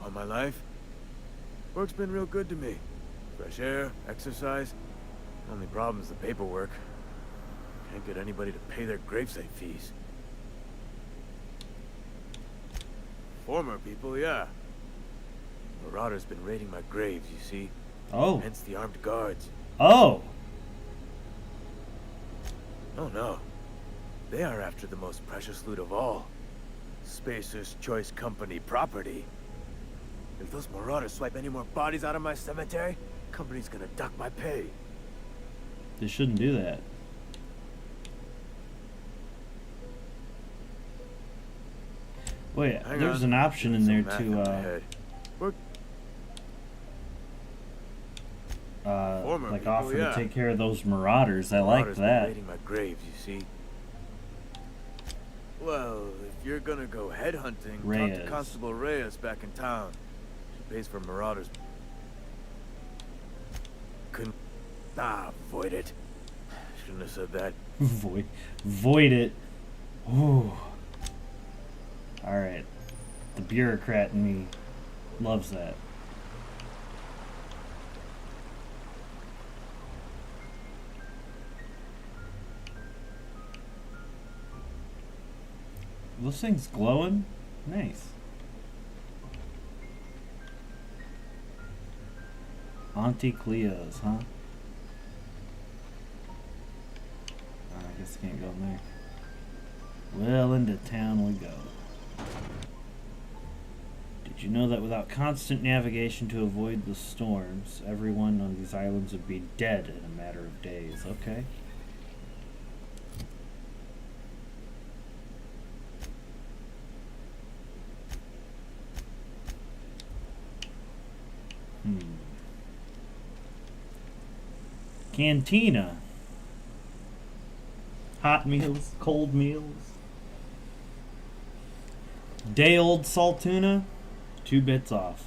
All my life? Work's been real good to me. Fresh air, exercise. Only problem's the paperwork. Can't get anybody to pay their gravesite fees. Former people, yeah. Marauders been raiding my graves, you see. Oh. Hence the armed guards. Oh. Oh no. They are after the most precious loot of all. Spacer's Choice Company property. If those marauders swipe any more bodies out of my cemetery, company's gonna duck my pay. They shouldn't do that. Wait, Hang there's on. an option in Doing there some math in my to, head. Work- Former like people, offer yeah. to take care of those marauders. I like Marauders been that. raiding my graves, you see. Well, if you're gonna go headhunting, talk Reyes. to Constable Reyes back in town. She pays for marauders. Couldn't... void it. Shouldn't have said that. Void it. Ooh. Alright. The bureaucrat in me loves that. Those things glowing? Nice. Auntie Cleo's, huh? I guess I can't go in there. Well, into town we go. Did you know that without constant navigation to avoid the storms, everyone on these islands would be dead in a matter of days? Okay. Cantina. Hot meals, cold meals. Day old salt tuna, 2 bits off.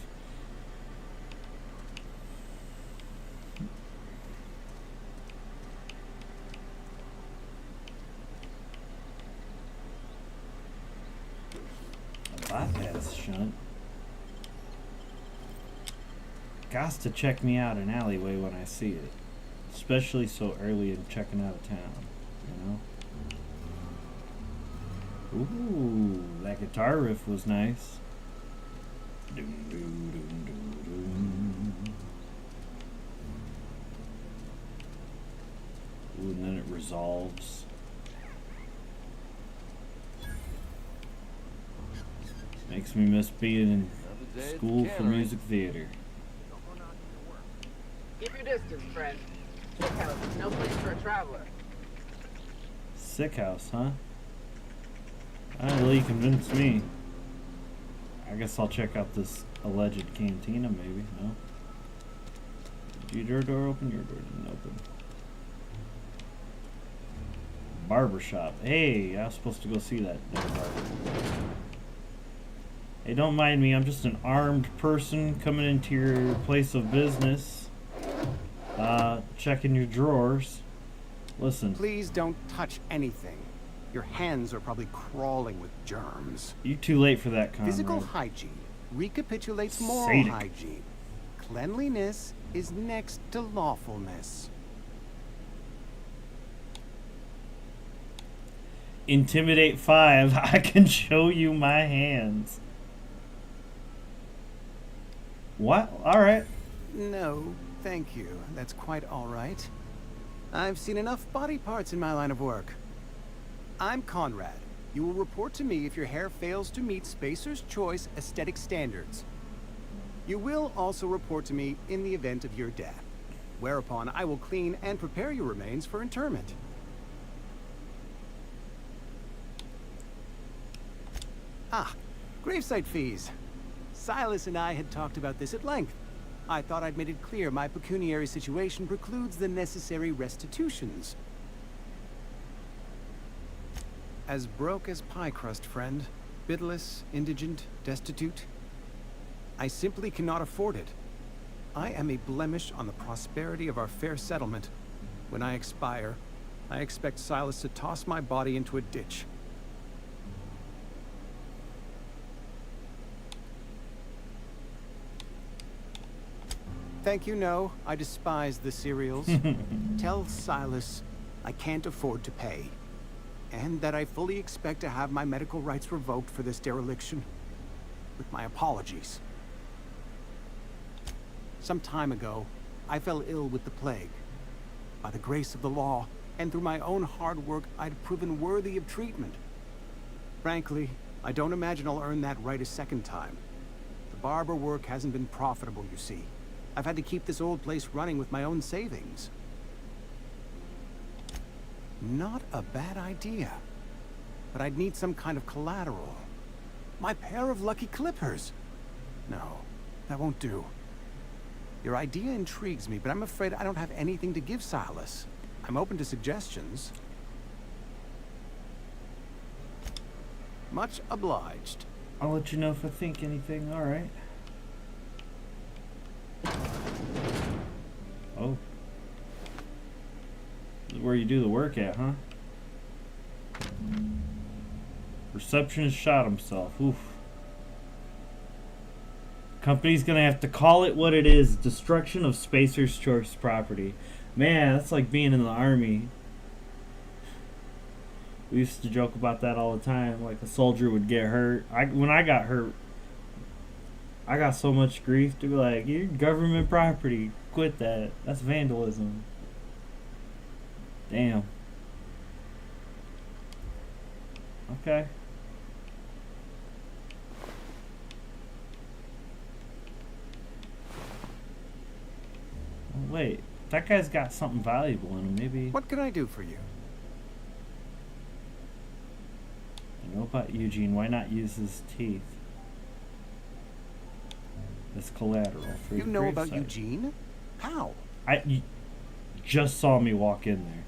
A bypass shunt. Gots to check me out an alleyway when I see it. Especially so early in checking out of town, you know? Ooh, that guitar riff was nice. Doom, doom, doom, doom, doom. Ooh, and then it resolves. Makes me miss being in school for music theater. Keep your distance, friend. Sick house is no place for a traveler. Sick house, huh? Well, you convinced me. I guess I'll check out this alleged cantina, maybe. No? Did your door open? Your door didn't open. Barbershop. Hey, I was supposed to go see that. Hey, don't mind me. I'm just an armed person coming into your place of business. Checking your drawers. Listen. Please don't touch anything. Your hands are probably crawling with germs. You're too late for that, Conrad. Physical hygiene recapitulates moral Sadistic. hygiene. Cleanliness is next to lawfulness. Intimidate 5. I can show you my hands. What? Alright. No, thank you. That's quite all right. I've seen enough body parts in my line of work. I'm Conrad. You will report to me if your hair fails to meet Spacer's Choice aesthetic standards. You will also report to me in the event of your death, whereupon I will clean and prepare your remains for interment. Ah, Gravesite fees. Silas and I had talked about this at length. I thought I'd made it clear my pecuniary situation precludes the necessary restitutions. As broke as pie crust, friend. Bidless, indigent, destitute. I simply cannot afford it. I am a blemish on the prosperity of our fair settlement. When I expire, I expect Silas to toss my body into a ditch. Thank you, no. I despise the cereals. Tell Silas I can't afford to pay. And that I fully expect to have my medical rights revoked for this dereliction. With my apologies. Some time ago, I fell ill with the plague. By the grace of the law, and through my own hard work, I'd proven worthy of treatment. Frankly, I don't imagine I'll earn that right a second time. The barber work hasn't been profitable, you see. I've had to keep this old place running with my own savings. Not a bad idea. But I'd need some kind of collateral. My pair of lucky clippers. No, that won't do. Your idea intrigues me, but I'm afraid I don't have anything to give Silas. I'm open to suggestions. Much obliged. I'll let you know if I think anything. All right. Oh. This is where you do the work at, huh? Receptionist shot himself. Oof. Company's gonna have to call it what it is. Destruction of Spacer's Choice property. Man, that's like being in the army. We used to joke about that all the time. Like a soldier would get hurt. When I got hurt, I got so much grief to be like, you're government property. Quit that. That's vandalism. Damn. Okay. Oh, wait. That guy's got something valuable in him. Maybe. What can I do for you? I know about Eugene. Why not use his teeth? As collateral for You know about gravesite. Eugene? How? You just saw me walk in there.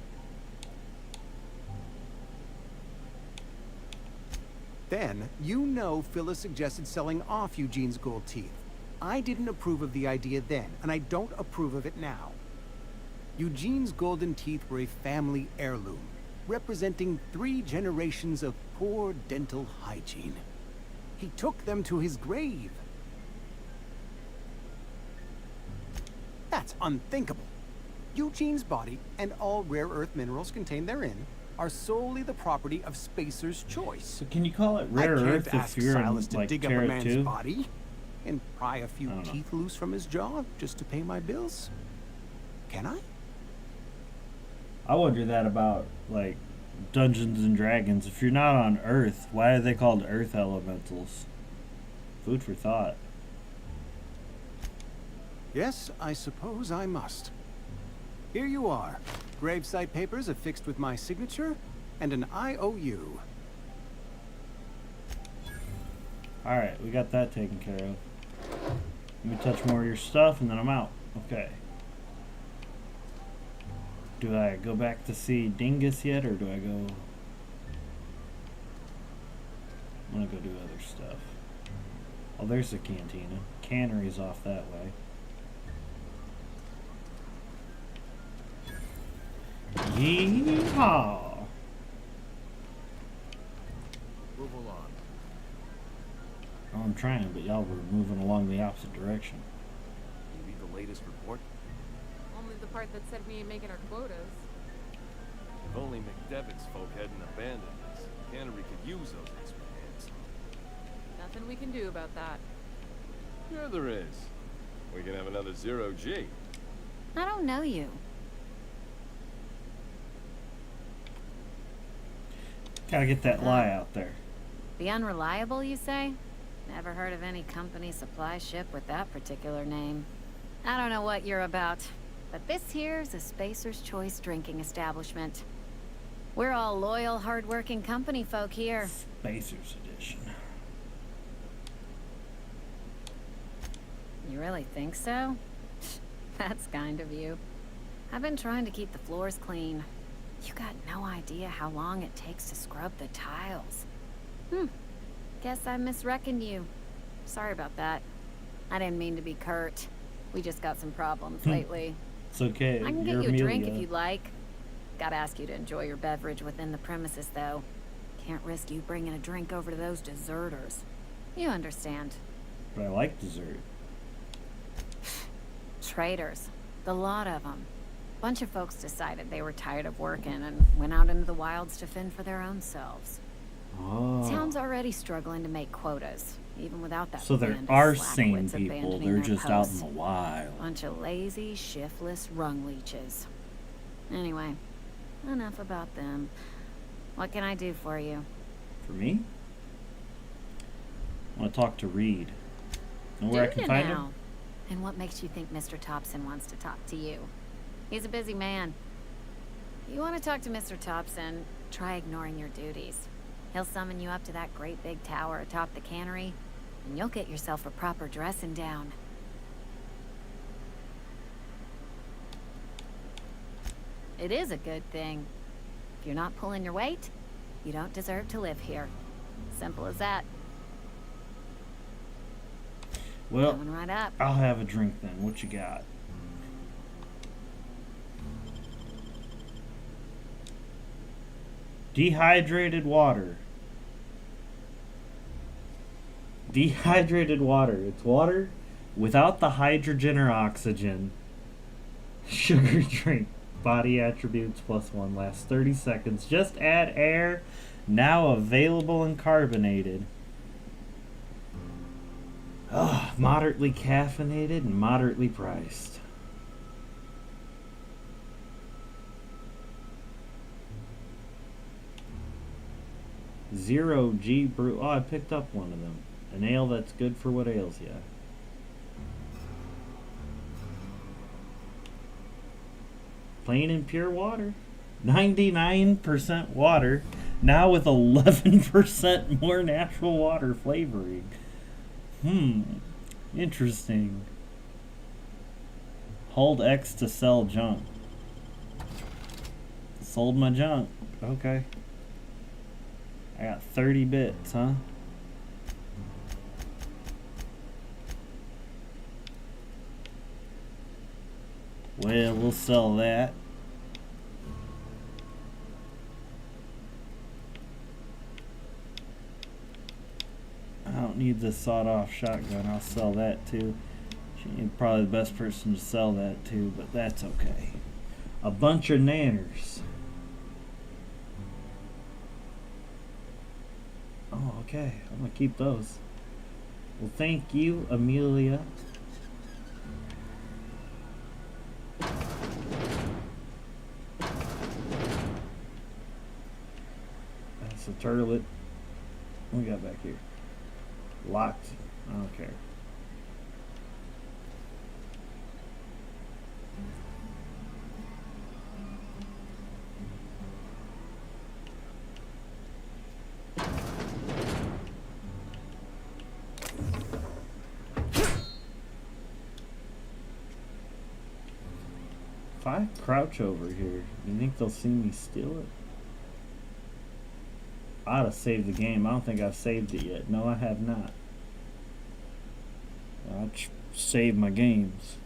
Then, you know Phyllis suggested selling off Eugene's gold teeth. I didn't approve of the idea then, and I don't approve of it now. Eugene's golden teeth were a family heirloom, representing 3 generations of poor dental hygiene. He took them to his grave. That's unthinkable. Eugene's body and all rare earth minerals contained therein are solely the property of Spacer's Choice. So can you call it rare I can't earth if ask you're Silas in to like dig up a Carrot man's 2? body and pry a few teeth loose from his jaw just to pay my bills. Can I? I wonder that about like Dungeons and Dragons. If you're not on Earth, why are they called Earth Elementals? Food for thought. Yes, I suppose I must. Here you are. Gravesite papers affixed with my signature and an IOU. Alright, we got that taken care of. Let me touch more of your stuff and then I'm out. Okay. Do I go back to see Dingus yet, or do I go... I'm gonna go do other stuff. Oh, there's the cantina. Cannery's off that way. Yeehaw! Move along. Oh, I'm trying, but y'all were moving along the opposite direction. You read the latest report? Only the part that said we ain't making our quotas. If only McDevitt's folk hadn't abandoned us, Cannery could use those extra hands. Nothing we can do about that. Sure there is. We can have another 0G. I don't know you. Gotta get that lie out there. The Unreliable, you say? Never heard of any company supply ship with that particular name. I don't know what you're about, but this here's a Spacer's Choice drinking establishment. We're all loyal, hard-working company folk here. Spacer's Edition. You really think so? That's kind of you. I've been trying to keep the floors clean. You got no idea how long it takes to scrub the tiles. Guess I misreckoned you. Sorry about that. I didn't mean to be curt. We just got some problems lately. It's okay. I can get You're you a drink Amelia. if you'd like. Gotta ask you to enjoy your beverage within the premises, though. Can't risk you bringing a drink over to those deserters. You understand. But I like dessert. Traitors. The lot of them. Bunch of folks decided they were tired of working and went out into the wilds to fend for their own selves. Oh. Town's already struggling to make quotas, even without that. So there band of are sane slackwits people. abandoning They're their just out in posts. the wild. Bunch of lazy, shiftless rung leeches. Anyway, enough about them. What can I do for you? For me? I want to talk to Reed. Know where I can find him? And what makes you think Mr. Thompson wants to talk to you? He's a busy man. You want to talk to Mr. Thompson, try ignoring your duties. He'll summon you up to that great big tower atop the cannery, and you'll get yourself a proper dressing down. It is a good thing. If you're not pulling your weight, you don't deserve to live here. Simple as that. Well, Coming right up. I'll have a drink then. What you got? Dehydrated water. Dehydrated water. It's water without the hydrogen or oxygen. Sugary drink. Body attributes +1. Lasts 30 seconds. Just add air. Now available and carbonated. Moderately caffeinated and moderately priced. Zero G brew. Oh, I picked up one of them. An ale that's good for what ails ya. Plain and pure water. 99% water. Now with 11% more natural water flavoring. Interesting. Hold X to sell junk. Sold my junk. Okay. I got 30 bits, huh? Well, we'll sell that. I don't need this sawed-off shotgun. I'll sell that too. She ain't probably the best person to sell that to, but that's okay. A bunch of nanners. Oh, okay. I'm gonna keep those. Well, thank you, Amelia. That's a turlet. What we got back here? Locked. I don't care. If I crouch over here, you think they'll see me steal it? I ought to save the game. I don't think I've saved it yet. No, I have not. I'll save my games.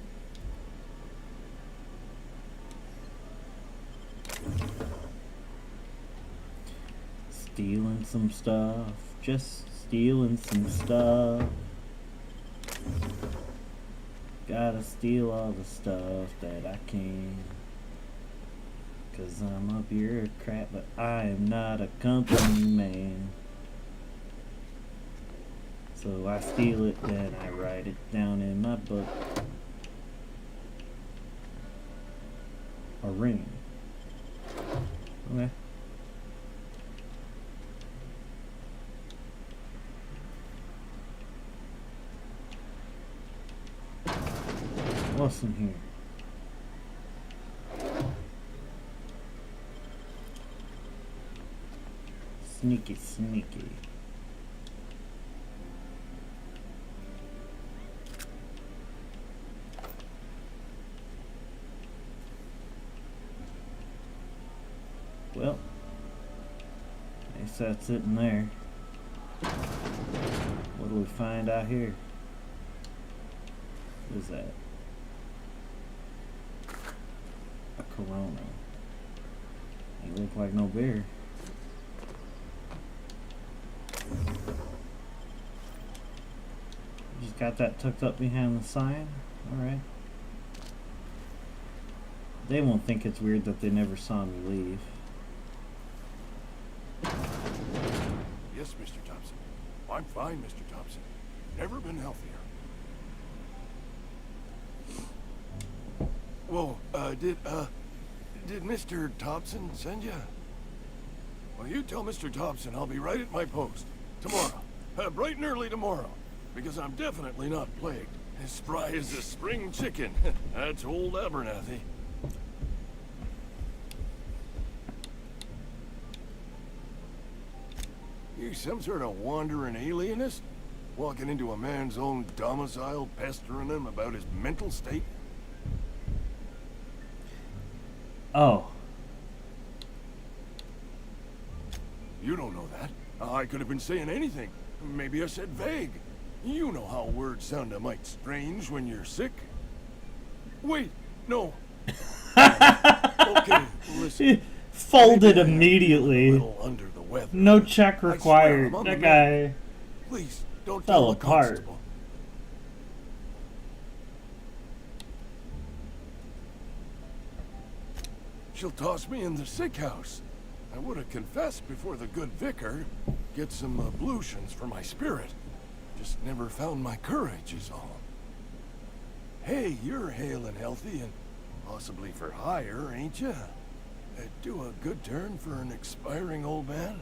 Stealing some stuff. Just stealing some stuff. Gotta steal all the stuff that I can. 'Cause I'm a bureaucrat, but I am not a company man. So I steal it, then I write it down in my book. A ring. Okay. What's in here? Sneaky, sneaky. Well, I guess that's it in there. What do we find out here? What is that? A Corona. Ain't look like no beer. Just got that tucked up behind the sign. Alright. They won't think it's weird that they never saw me leave. Yes, Mr. Thompson. I'm fine, Mr. Thompson. Never been healthier. Whoa, did Mr. Thompson send you? Well, you tell Mr. Thompson I'll be right at my post. Tomorrow. Bright and early tomorrow. Because I'm definitely not plagued. As spry as a spring chicken. That's old Abernathy. You some sort of wandering alienist? Walking into a man's own domicile, pestering him about his mental state? Oh. You don't know that. I could have been saying anything. Maybe I said vague. You know how words sound a mite strange when you're sick. Wait, no. Okay, listen. Folded immediately. A little under the weather. No check required. That guy Please, don't fell tell the apart. constable. She'll toss me in the sick house. I would have confessed before the good vicar. Get some ablutions for my spirit. Just never found my courage is all. Hey, you're hale and healthy and possibly for hire, ain't ya? Do a good turn for an expiring old man?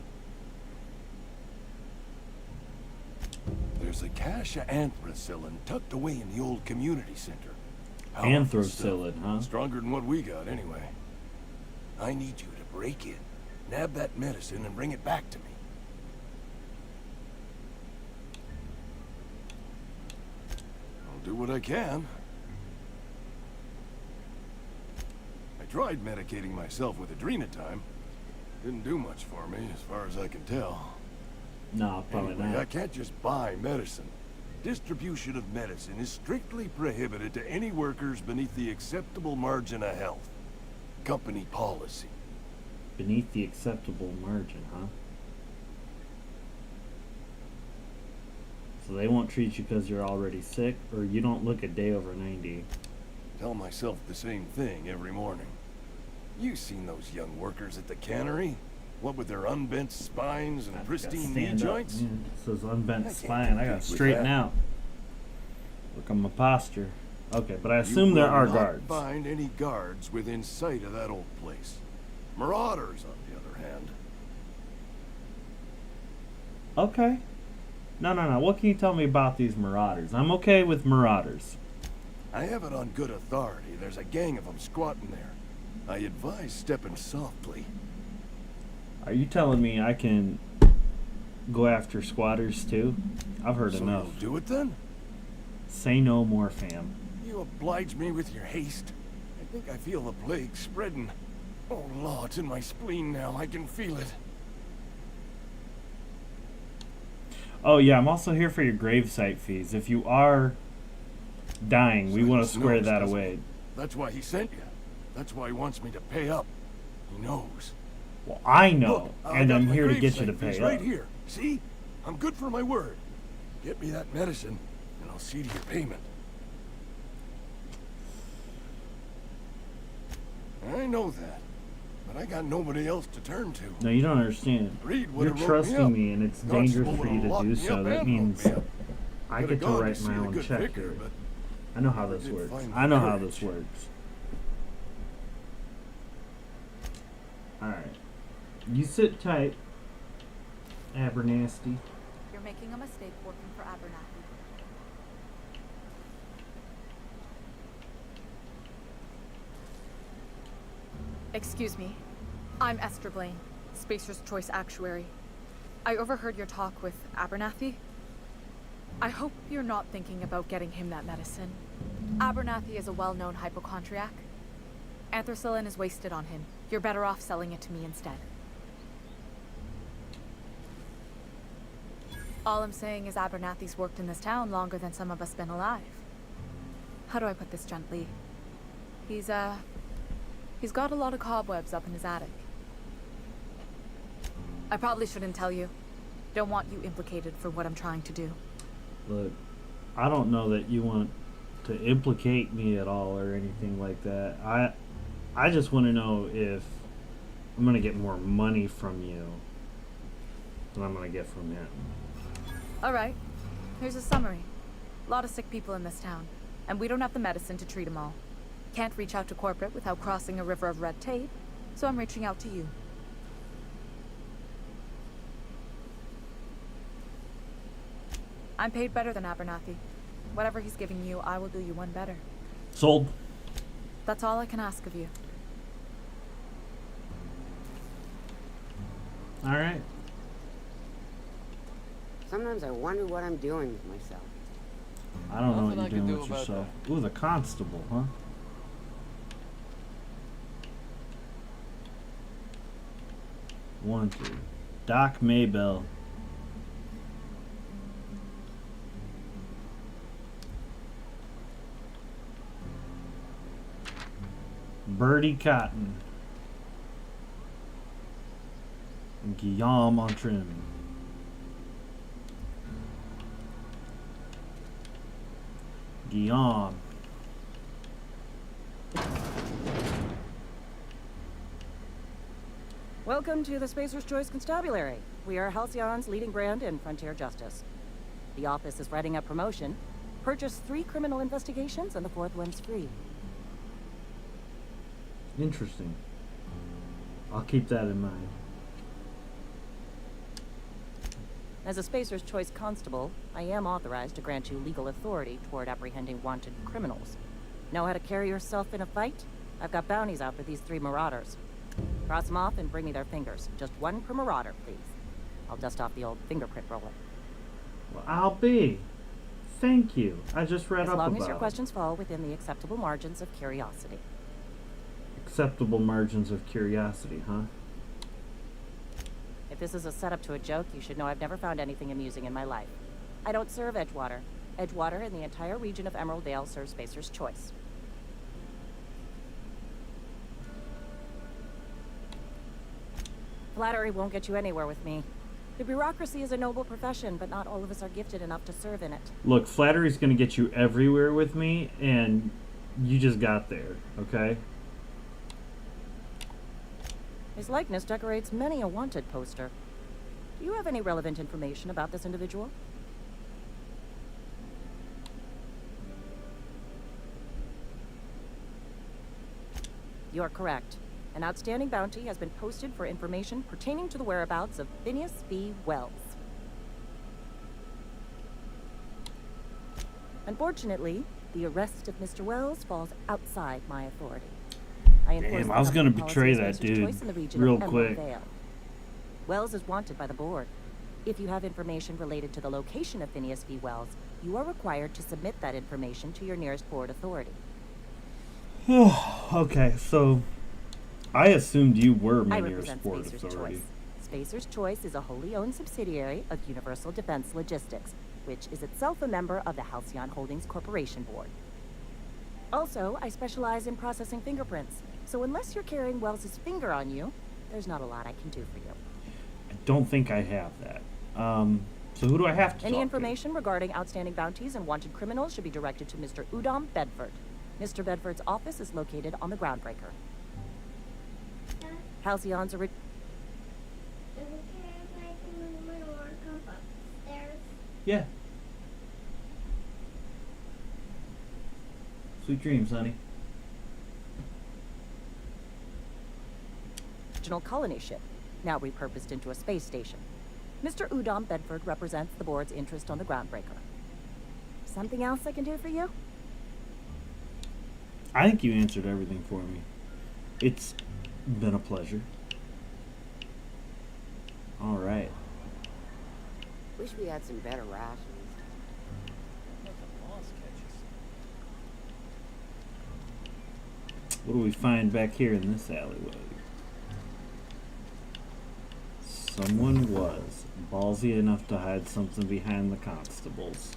There's a cache of anthracillin tucked away in the old community center. Powerful Anthracillin, stuff. huh? Stronger than what we got, anyway. I need you to break in, nab that medicine, and bring it back to me. I'll do what I can. I tried medicating myself with adrenatime. Didn't do much for me, as far as I can tell. No, probably Anyway, not. I can't just buy medicine. Distribution of medicine is strictly prohibited to any workers beneath the acceptable margin of health. Company policy. Beneath the acceptable margin, huh? So they won't treat you because you're already sick, or you don't look a day over 90. Tell myself the same thing every morning. You seen those young workers at the cannery? What with their unbent spines and pristine knee joints? Yeah, it says unbent I can't spine. I gotta compete with straighten that. out. Work on my posture. Okay, but I assume there are guards. You will not find any guards within sight of that old place. Marauders, on the other hand. Okay. No. What can you tell me about these marauders? I'm okay with marauders. I have it on good authority. There's a gang of them squatting there. I advise stepping softly. Are you telling me I can go after squatters too? I've heard So enough. you'll do it then? Say no more, fam. You oblige me with your haste. I think I feel the plague spreading. Oh, Lord, it's in my spleen now. I can feel it. Oh yeah, I'm also here for your gravesite fees. If you are dying, we want to Silas square knows, that doesn't away. he? That's why he sent you. That's why he wants me to pay up. He knows. Well, I know, Look, I and got I'm my here to get you gravesite to pay fees up. right here. See? I'm good for my word. Get me that medicine, and I'll see to your payment. I know that, but I got nobody else to turn to. No, you don't understand. Reed You're would've wrote me trusting up. me, and it's Constable dangerous for you would've to locked do me so. up That and means locked me up. I Could've get to gone write see my the own good check vicar, here. but I know how never this did works. find the I know how courage. this works. Alright. You sit tight, Abernasty. You're making a mistake working for Abernathy. Excuse me. I'm Esther Blaine, Spacer's Choice Actuary. I overheard your talk with Abernathy. I hope you're not thinking about getting him that medicine. Abernathy is a well-known hypochondriac. Anthracillin is wasted on him. You're better off selling it to me instead. All I'm saying is Abernathy's worked in this town longer than some of us been alive. How do I put this gently? He's got a lot of cobwebs up in his attic. I probably shouldn't tell you. Don't want you implicated for what I'm trying to do. Look, I don't know that you want to implicate me at all or anything like that. I just want to know if I'm going to get more money from you than I'm going to get from him. Alright, here's a summary. A lot of sick people in this town, and we don't have the medicine to treat them all. Can't reach out to corporate without crossing a river of red tape, so I'm reaching out to you. I'm paid better than Abernathy. Whatever he's giving you, I will do you one better. Sold. That's all I can ask of you. All right. Sometimes I wonder what I'm doing with myself. I don't know Nothing what I you're can doing do with about yourself. Ooh, the constable, huh? One, two. Doc Maybell. Bertie Cotton. And Guillaume Antrim. Guillaume. Welcome to the Spacer's Choice Constabulary. We are Halcyon's leading brand in frontier justice. The office is writing a promotion. Purchase 3 criminal investigations and the 4th one's free. Interesting. I'll keep that in mind. As a Spacer's Choice constable, I am authorized to grant you legal authority toward apprehending wanted criminals. Know how to carry yourself in a fight? I've got bounties out for these 3 marauders. Cross them off and bring me their fingers. Just 1 per marauder, please. I'll dust off the old fingerprint roller. Well, I'll be. Thank you. I just read up about it. As long as your questions fall within the acceptable margins of curiosity. Acceptable margins of curiosity, huh? If this is a setup to a joke, you should know I've never found anything amusing in my life. I don't serve Edgewater. Edgewater and the entire region of Emerald Dale serve Spacer's Choice. Flattery won't get you anywhere with me. The bureaucracy is a noble profession, but not all of us are gifted enough to serve in it. Look, flattery's gonna get you everywhere with me, and you just got there, okay? His likeness decorates many a wanted poster. Do you have any relevant information about this individual? You're correct. An outstanding bounty has been posted for information pertaining to the whereabouts of Phineas V. Wells. Unfortunately, the arrest of Mr. Wells falls outside my authority. Damn, I was gonna betray that dude real quick. Wells is wanted by the board. If you have information related to the location of Phineas V. Wells, you are required to submit that information to your nearest board authority. Okay, so I assumed you were my I nearest represent board Spacer's authority. Choice. Spacer's Choice is a wholly owned subsidiary of Universal Defense Logistics, which is itself a member of the Halcyon Holdings Corporation Board. Also, I specialize in processing fingerprints, so unless you're carrying Wells's finger on you, there's not a lot I can do for you. I don't think I have that. So who do I have to Any talk information regarding outstanding bounties and wanted criminals should be directed to Mr. Udom Bedford. Mr. Bedford's office is located on the Groundbreaker. Halcyon's Is it okay if I can move my work up upstairs? Yeah. Sweet dreams, honey. Original colony ship, now repurposed into a space station. Mr. Udom Bedford represents the board's interest on the Groundbreaker. Something else I can do for you? I think you answered everything for me. It's been a pleasure. All right. Wish we had some better rations. What do we find back here in this alleyway? Someone was ballsy enough to hide something behind the constables.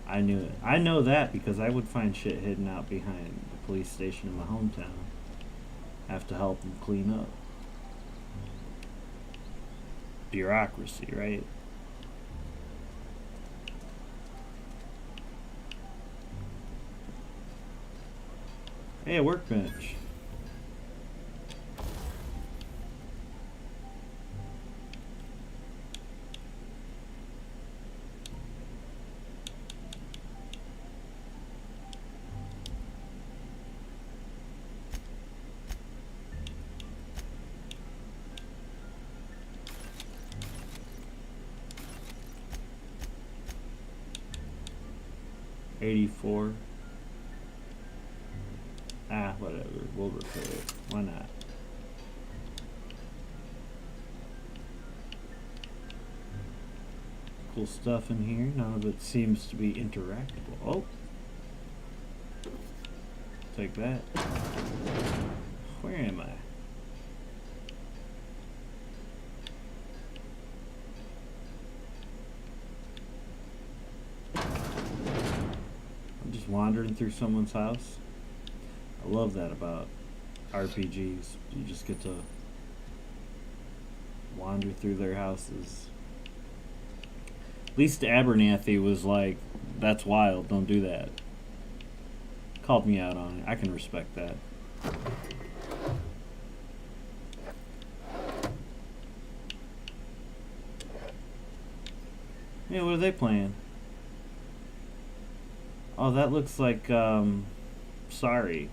I knew it. I know that because I would find shit hidden out behind the police station in my hometown. Have to help them clean up. Bureaucracy, right? Hey, a workbench. $84. Ah, whatever. We'll refill it. Why not? Cool stuff in here. None of it seems to be interactable. Oh. Take that. Where am I? I'm just wandering through someone's house. I love that about RPGs. You just get to wander through their houses. At least Abernathy was like, that's wild, don't do that. Called me out on it. I can respect that. Yeah, what are they playing? Oh, that looks like, Sorry.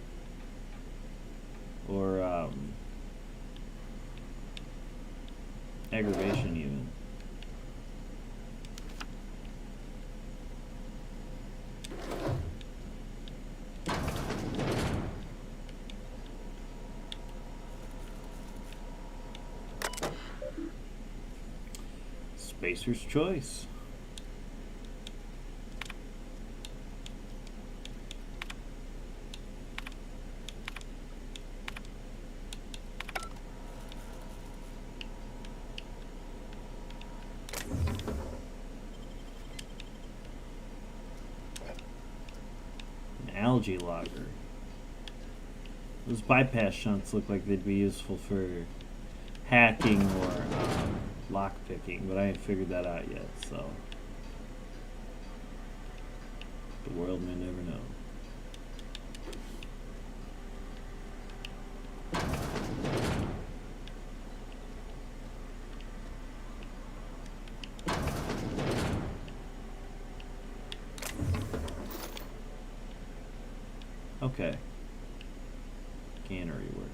Or, Aggravation, even. Spacer's Choice. Algae logger. Those bypass shunts look like they'd be useful for hacking or lockpicking, but I ain't figured that out yet, so the world may never know. Okay. Cannery work.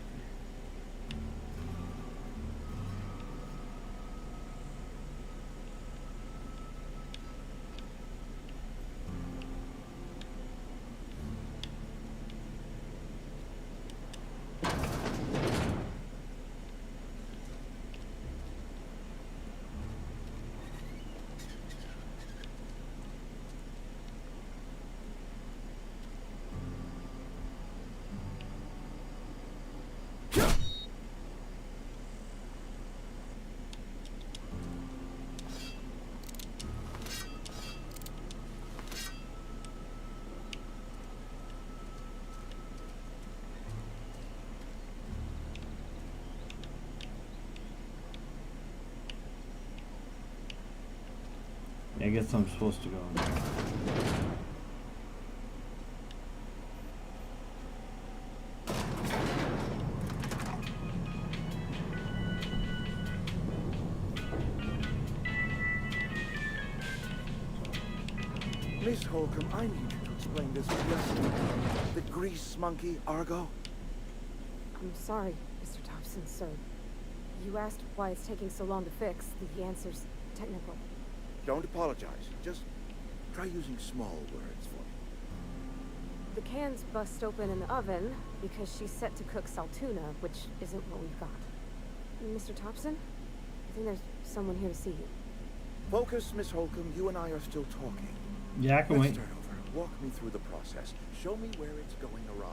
I guess I'm supposed to go in there. Miss Holcomb, I need you to explain this just the grease monkey, Argo. I'm sorry, Mr. Thompson, sir. You asked why it's taking so long to fix. The answer's technical. Don't apologize. Just try using small words for me. The can's bust open in the oven because she's set to cook saltuna, which isn't what we've got. Mr. Thompson? I think there's someone here to see you. Focus, Miss Holcomb. You and I are still talking. Yeah, I can wait. Let's start over. Walk me through the process. Show me where it's going awry.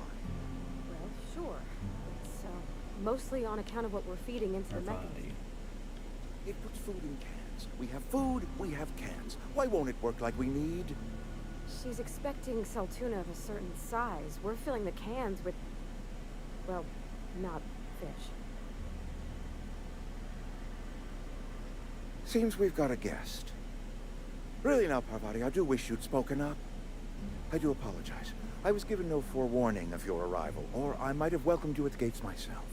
Well, sure. It's mostly on account of what we're feeding into the mechanism. It puts food in cans. We have food, we have cans. Why won't it work like we need? She's expecting saltuna of a certain size. We're filling the cans with, well, not fish. Seems we've got a guest. Really now, Parvati, I do wish you'd spoken up. I do apologize. I was given no forewarning of your arrival, or I might have welcomed you at the gates myself.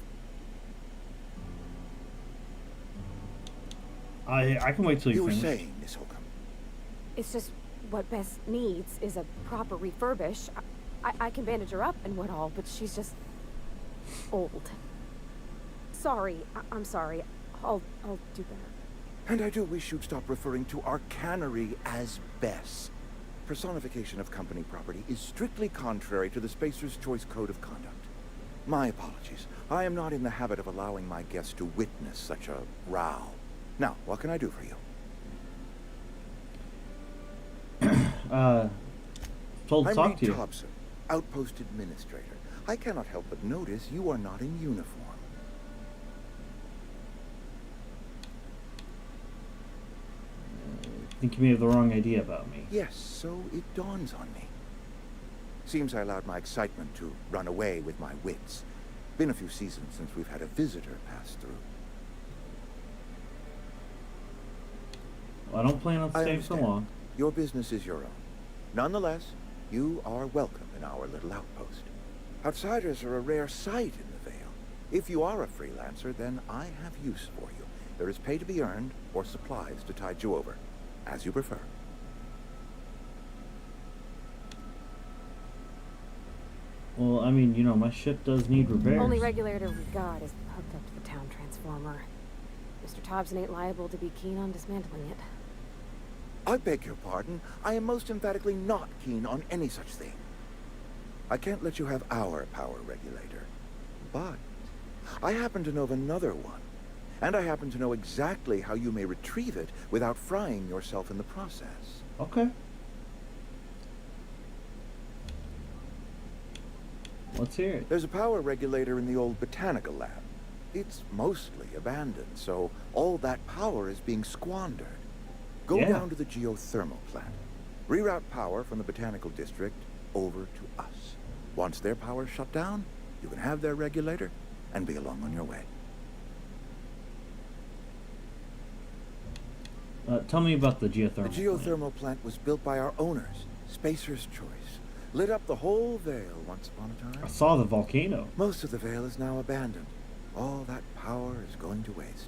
I can wait till you finish. You were saying, Miss Holcomb. It's just what Bess needs is a proper refurbish. I can bandage her up and what all, but she's just old. Sorry, I'm sorry. I'll do better. And I do wish you'd stop referring to our cannery as Bess. Personification of company property is strictly contrary to the Spacer's Choice Code of Conduct. My apologies. I am not in the habit of allowing my guests to witness such a row. Now, what can I do for you? Told to I'm talk Reed to you. Thompson, Outpost Administrator. I cannot help but notice you are not in uniform. I think you may have the wrong idea about me. Yes, so it dawns on me. Seems I allowed my excitement to run away with my wits. Been a few seasons since we've had a visitor pass through. Well, I don't plan on staying for long. Your business is your own. Nonetheless, you are welcome in our little outpost. Outsiders are a rare sight in the Vale. If you are a freelancer, then I have use for you. There is pay to be earned, or supplies to tide you over, as you prefer. Well, I mean, you know, my ship does need repairs. Only regulator we got is hooked up to the town transformer. Mr. Thompson ain't liable to be keen on dismantling it. I beg your pardon. I am most emphatically not keen on any such thing. I can't let you have our power regulator. But I happen to know of another one. And I happen to know exactly how you may retrieve it without frying yourself in the process. Okay. Let's hear it. There's a power regulator in the old botanical lab. It's mostly abandoned, so all that power is being squandered. Go down to the geothermal plant. Reroute power from the botanical district over to us. Once their power's shut down, you can have their regulator and be along on your way. Tell me about the geothermal The geothermal plant was built by our owners, Spacer's Choice. Lit up the whole Vale once upon a time. I saw the volcano. Most of the Vale is now abandoned. All that power is going to waste.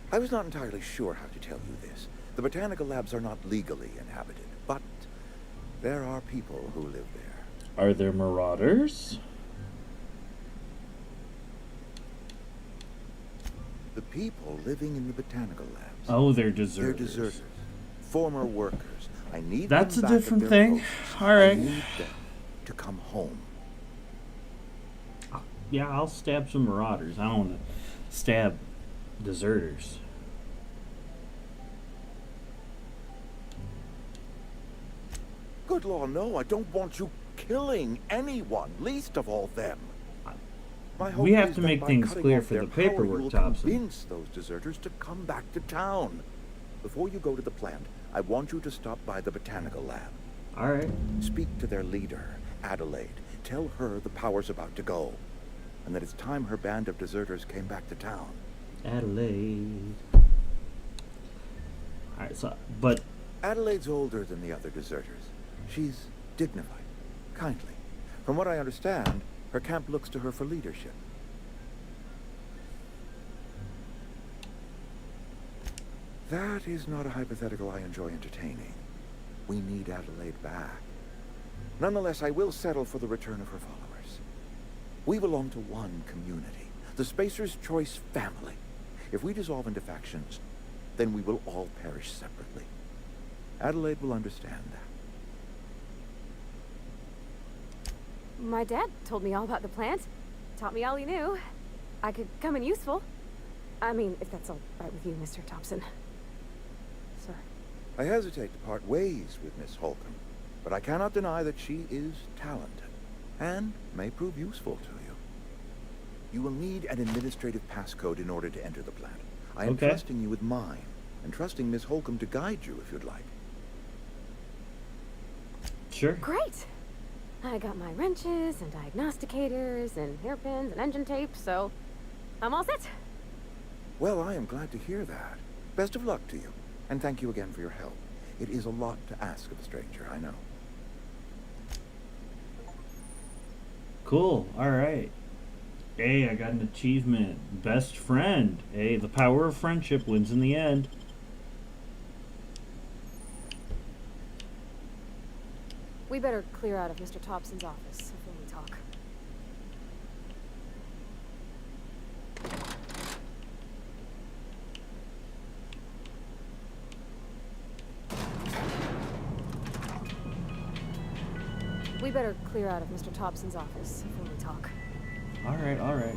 I was not entirely sure how to tell you this. The botanical labs are not legally inhabited, but there are people who live there. Are there marauders? The people living in the botanical labs. Oh, they're deserters. They're deserters. Former workers. I need That's them a back at different their thing. posts. All right. I need them to come home. Yeah, I'll stab some marauders. I don't want to stab deserters. Good law, no. I don't want you killing anyone, least of all them. My hope We have is to that make by things cutting clear off for their the power, you paperwork, will Thompson. convince those deserters to come back to town. Before you go to the plant, I want you to stop by the botanical lab. All right. Speak to their leader, Adelaide. Tell her the power's about to go, and that it's time her band of deserters came back to town. Adelaide. All right, so, but Adelaide's older than the other deserters. She's dignified, kindly. From what I understand, her camp looks to her for leadership. That is not a hypothetical I enjoy entertaining. We need Adelaide back. Nonetheless, I will settle for the return of her followers. We belong to one community, the Spacer's Choice family. If we dissolve into factions, then we will all perish separately. Adelaide will understand that. My dad told me all about the plant. Taught me all he knew. I could come in useful. I mean, if that's all right with you, Mr. Thompson. Sir. I hesitate to part ways with Miss Holcomb, but I cannot deny that she is talented, and may prove useful to you. You will need an administrative passcode in order to enter the plant. I am Okay. trusting you with mine, and trusting Miss Holcomb to guide you if you'd like. Sure. Great. I got my wrenches and diagnosticators and hairpins and engine tape, so I'm all set. Well, I am glad to hear that. Best of luck to you, and thank you again for your help. It is a lot to ask of a stranger, I know. Cool. All right. Hey, I got an achievement. Best friend. Hey, the power of friendship wins in the end. We better clear out of Mr. Thompson's office before we talk. We better clear out of Mr. Thompson's office before we talk. All right, all right.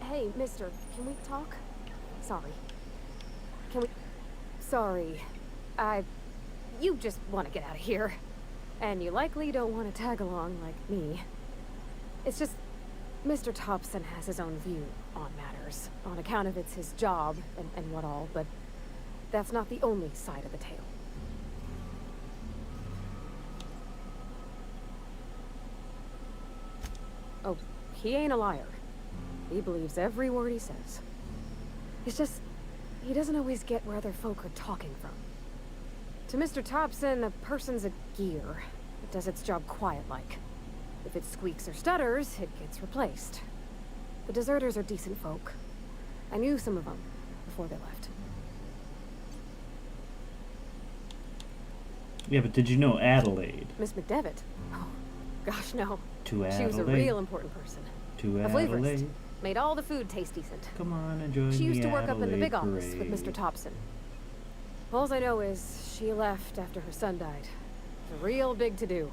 Hey, mister, can we talk? Sorry. Can we... Sorry. You just want to get out of here. And you likely don't want to tag along like me. It's just... Mr. Thompson has his own view on matters. On account of it's his job and what all, but... That's not the only side of the tale. Oh, he ain't a liar. He believes every word he says. It's just, he doesn't always get where other folk are talking from. To Mr. Thompson, a person's a gear. It does its job quiet-like. If it squeaks or stutters, it gets replaced. The deserters are decent folk. I knew some of them before they left. Yeah, but did you know Adelaide? Miss McDevitt? Oh, gosh, no. To She was a Adelaide. real important person. To A flavorist. Adelaide. Made all the food taste decent. Come on and join She used the to work up in the big Adelaide office with parade. Mr. Thompson. All I know is she left after her son died. It's a real big to-do.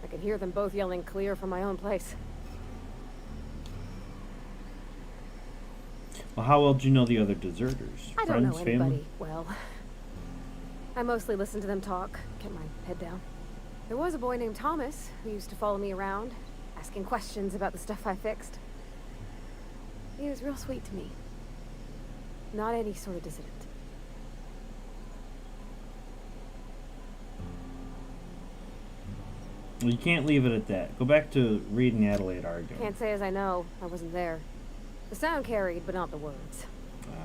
I could hear them both yelling clear from my own place. Well, how well do you know the other deserters? I don't know Friends, anybody family? well. I mostly listened to them talk, kept my head down. There was a boy named Thomas who used to follow me around, asking questions about the stuff I fixed. He was real sweet to me. Not any sort of dissident. Well, you can't leave it at that. Go back to reading the Adelaide argument. Can't say as I know. I wasn't there. The sound carried, but not the words.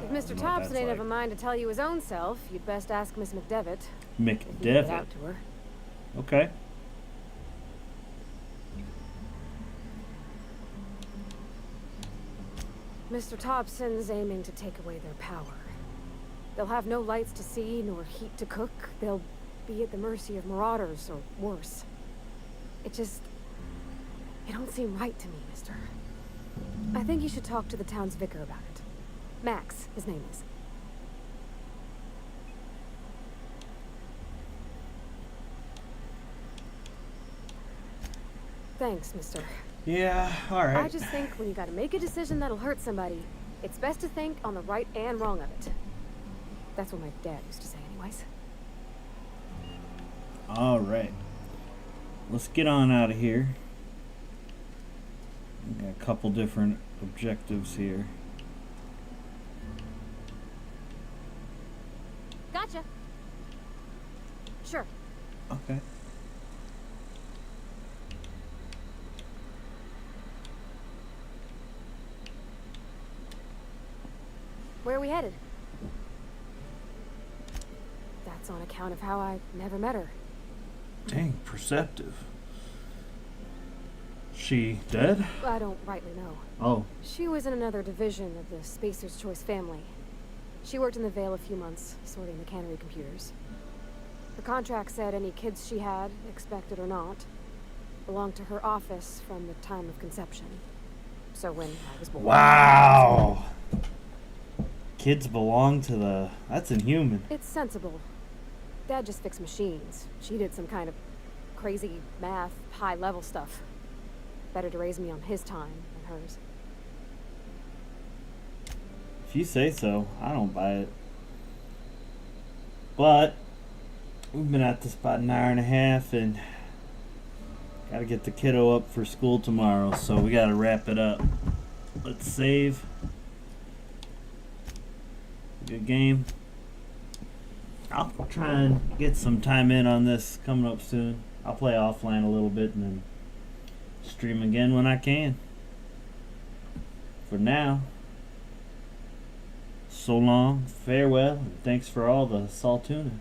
If Mr. Thompson ain't of a mind to tell you his own self, you'd best ask Miss McDevitt. If you can get McDevitt. out to her. Okay. Mr. Thompson's aiming to take away their power. They'll have no lights to see, nor heat to cook. They'll be at the mercy of marauders, or worse. It don't seem right to me, mister. I think you should talk to the town's vicar about it. Max, his name is. Thanks, mister. Yeah, alright. I just think when you gotta make a decision that'll hurt somebody, it's best to think on the right and wrong of it. That's what my dad used to say anyways. Alright. Let's get on out of here. We got a couple different objectives here. Gotcha. Sure. Okay. Where are we headed? That's on account of how I never met her. Dang, perceptive. She dead? I don't rightly know. Oh. She was in another division of the Spacer's Choice family. She worked in the Vale a few months, sorting the cannery computers. Her contract said any kids she had, expected or not, belonged to her office from the time of conception. So when I was born... Wow! Kids belong to the... That's inhuman. It's sensible. Dad just fixed machines. She did some kind of crazy math, high-level stuff. Better to raise me on his time than hers. If you say so, I don't buy it. But We've been at this about an hour and a half, and gotta get the kiddo up for school tomorrow, so we gotta wrap it up. Let's save. Good game. I'll try and get some time in on this coming up soon. I'll play offline a little bit and then stream again when I can. For now, so long, farewell, and thanks for all the salt tuna.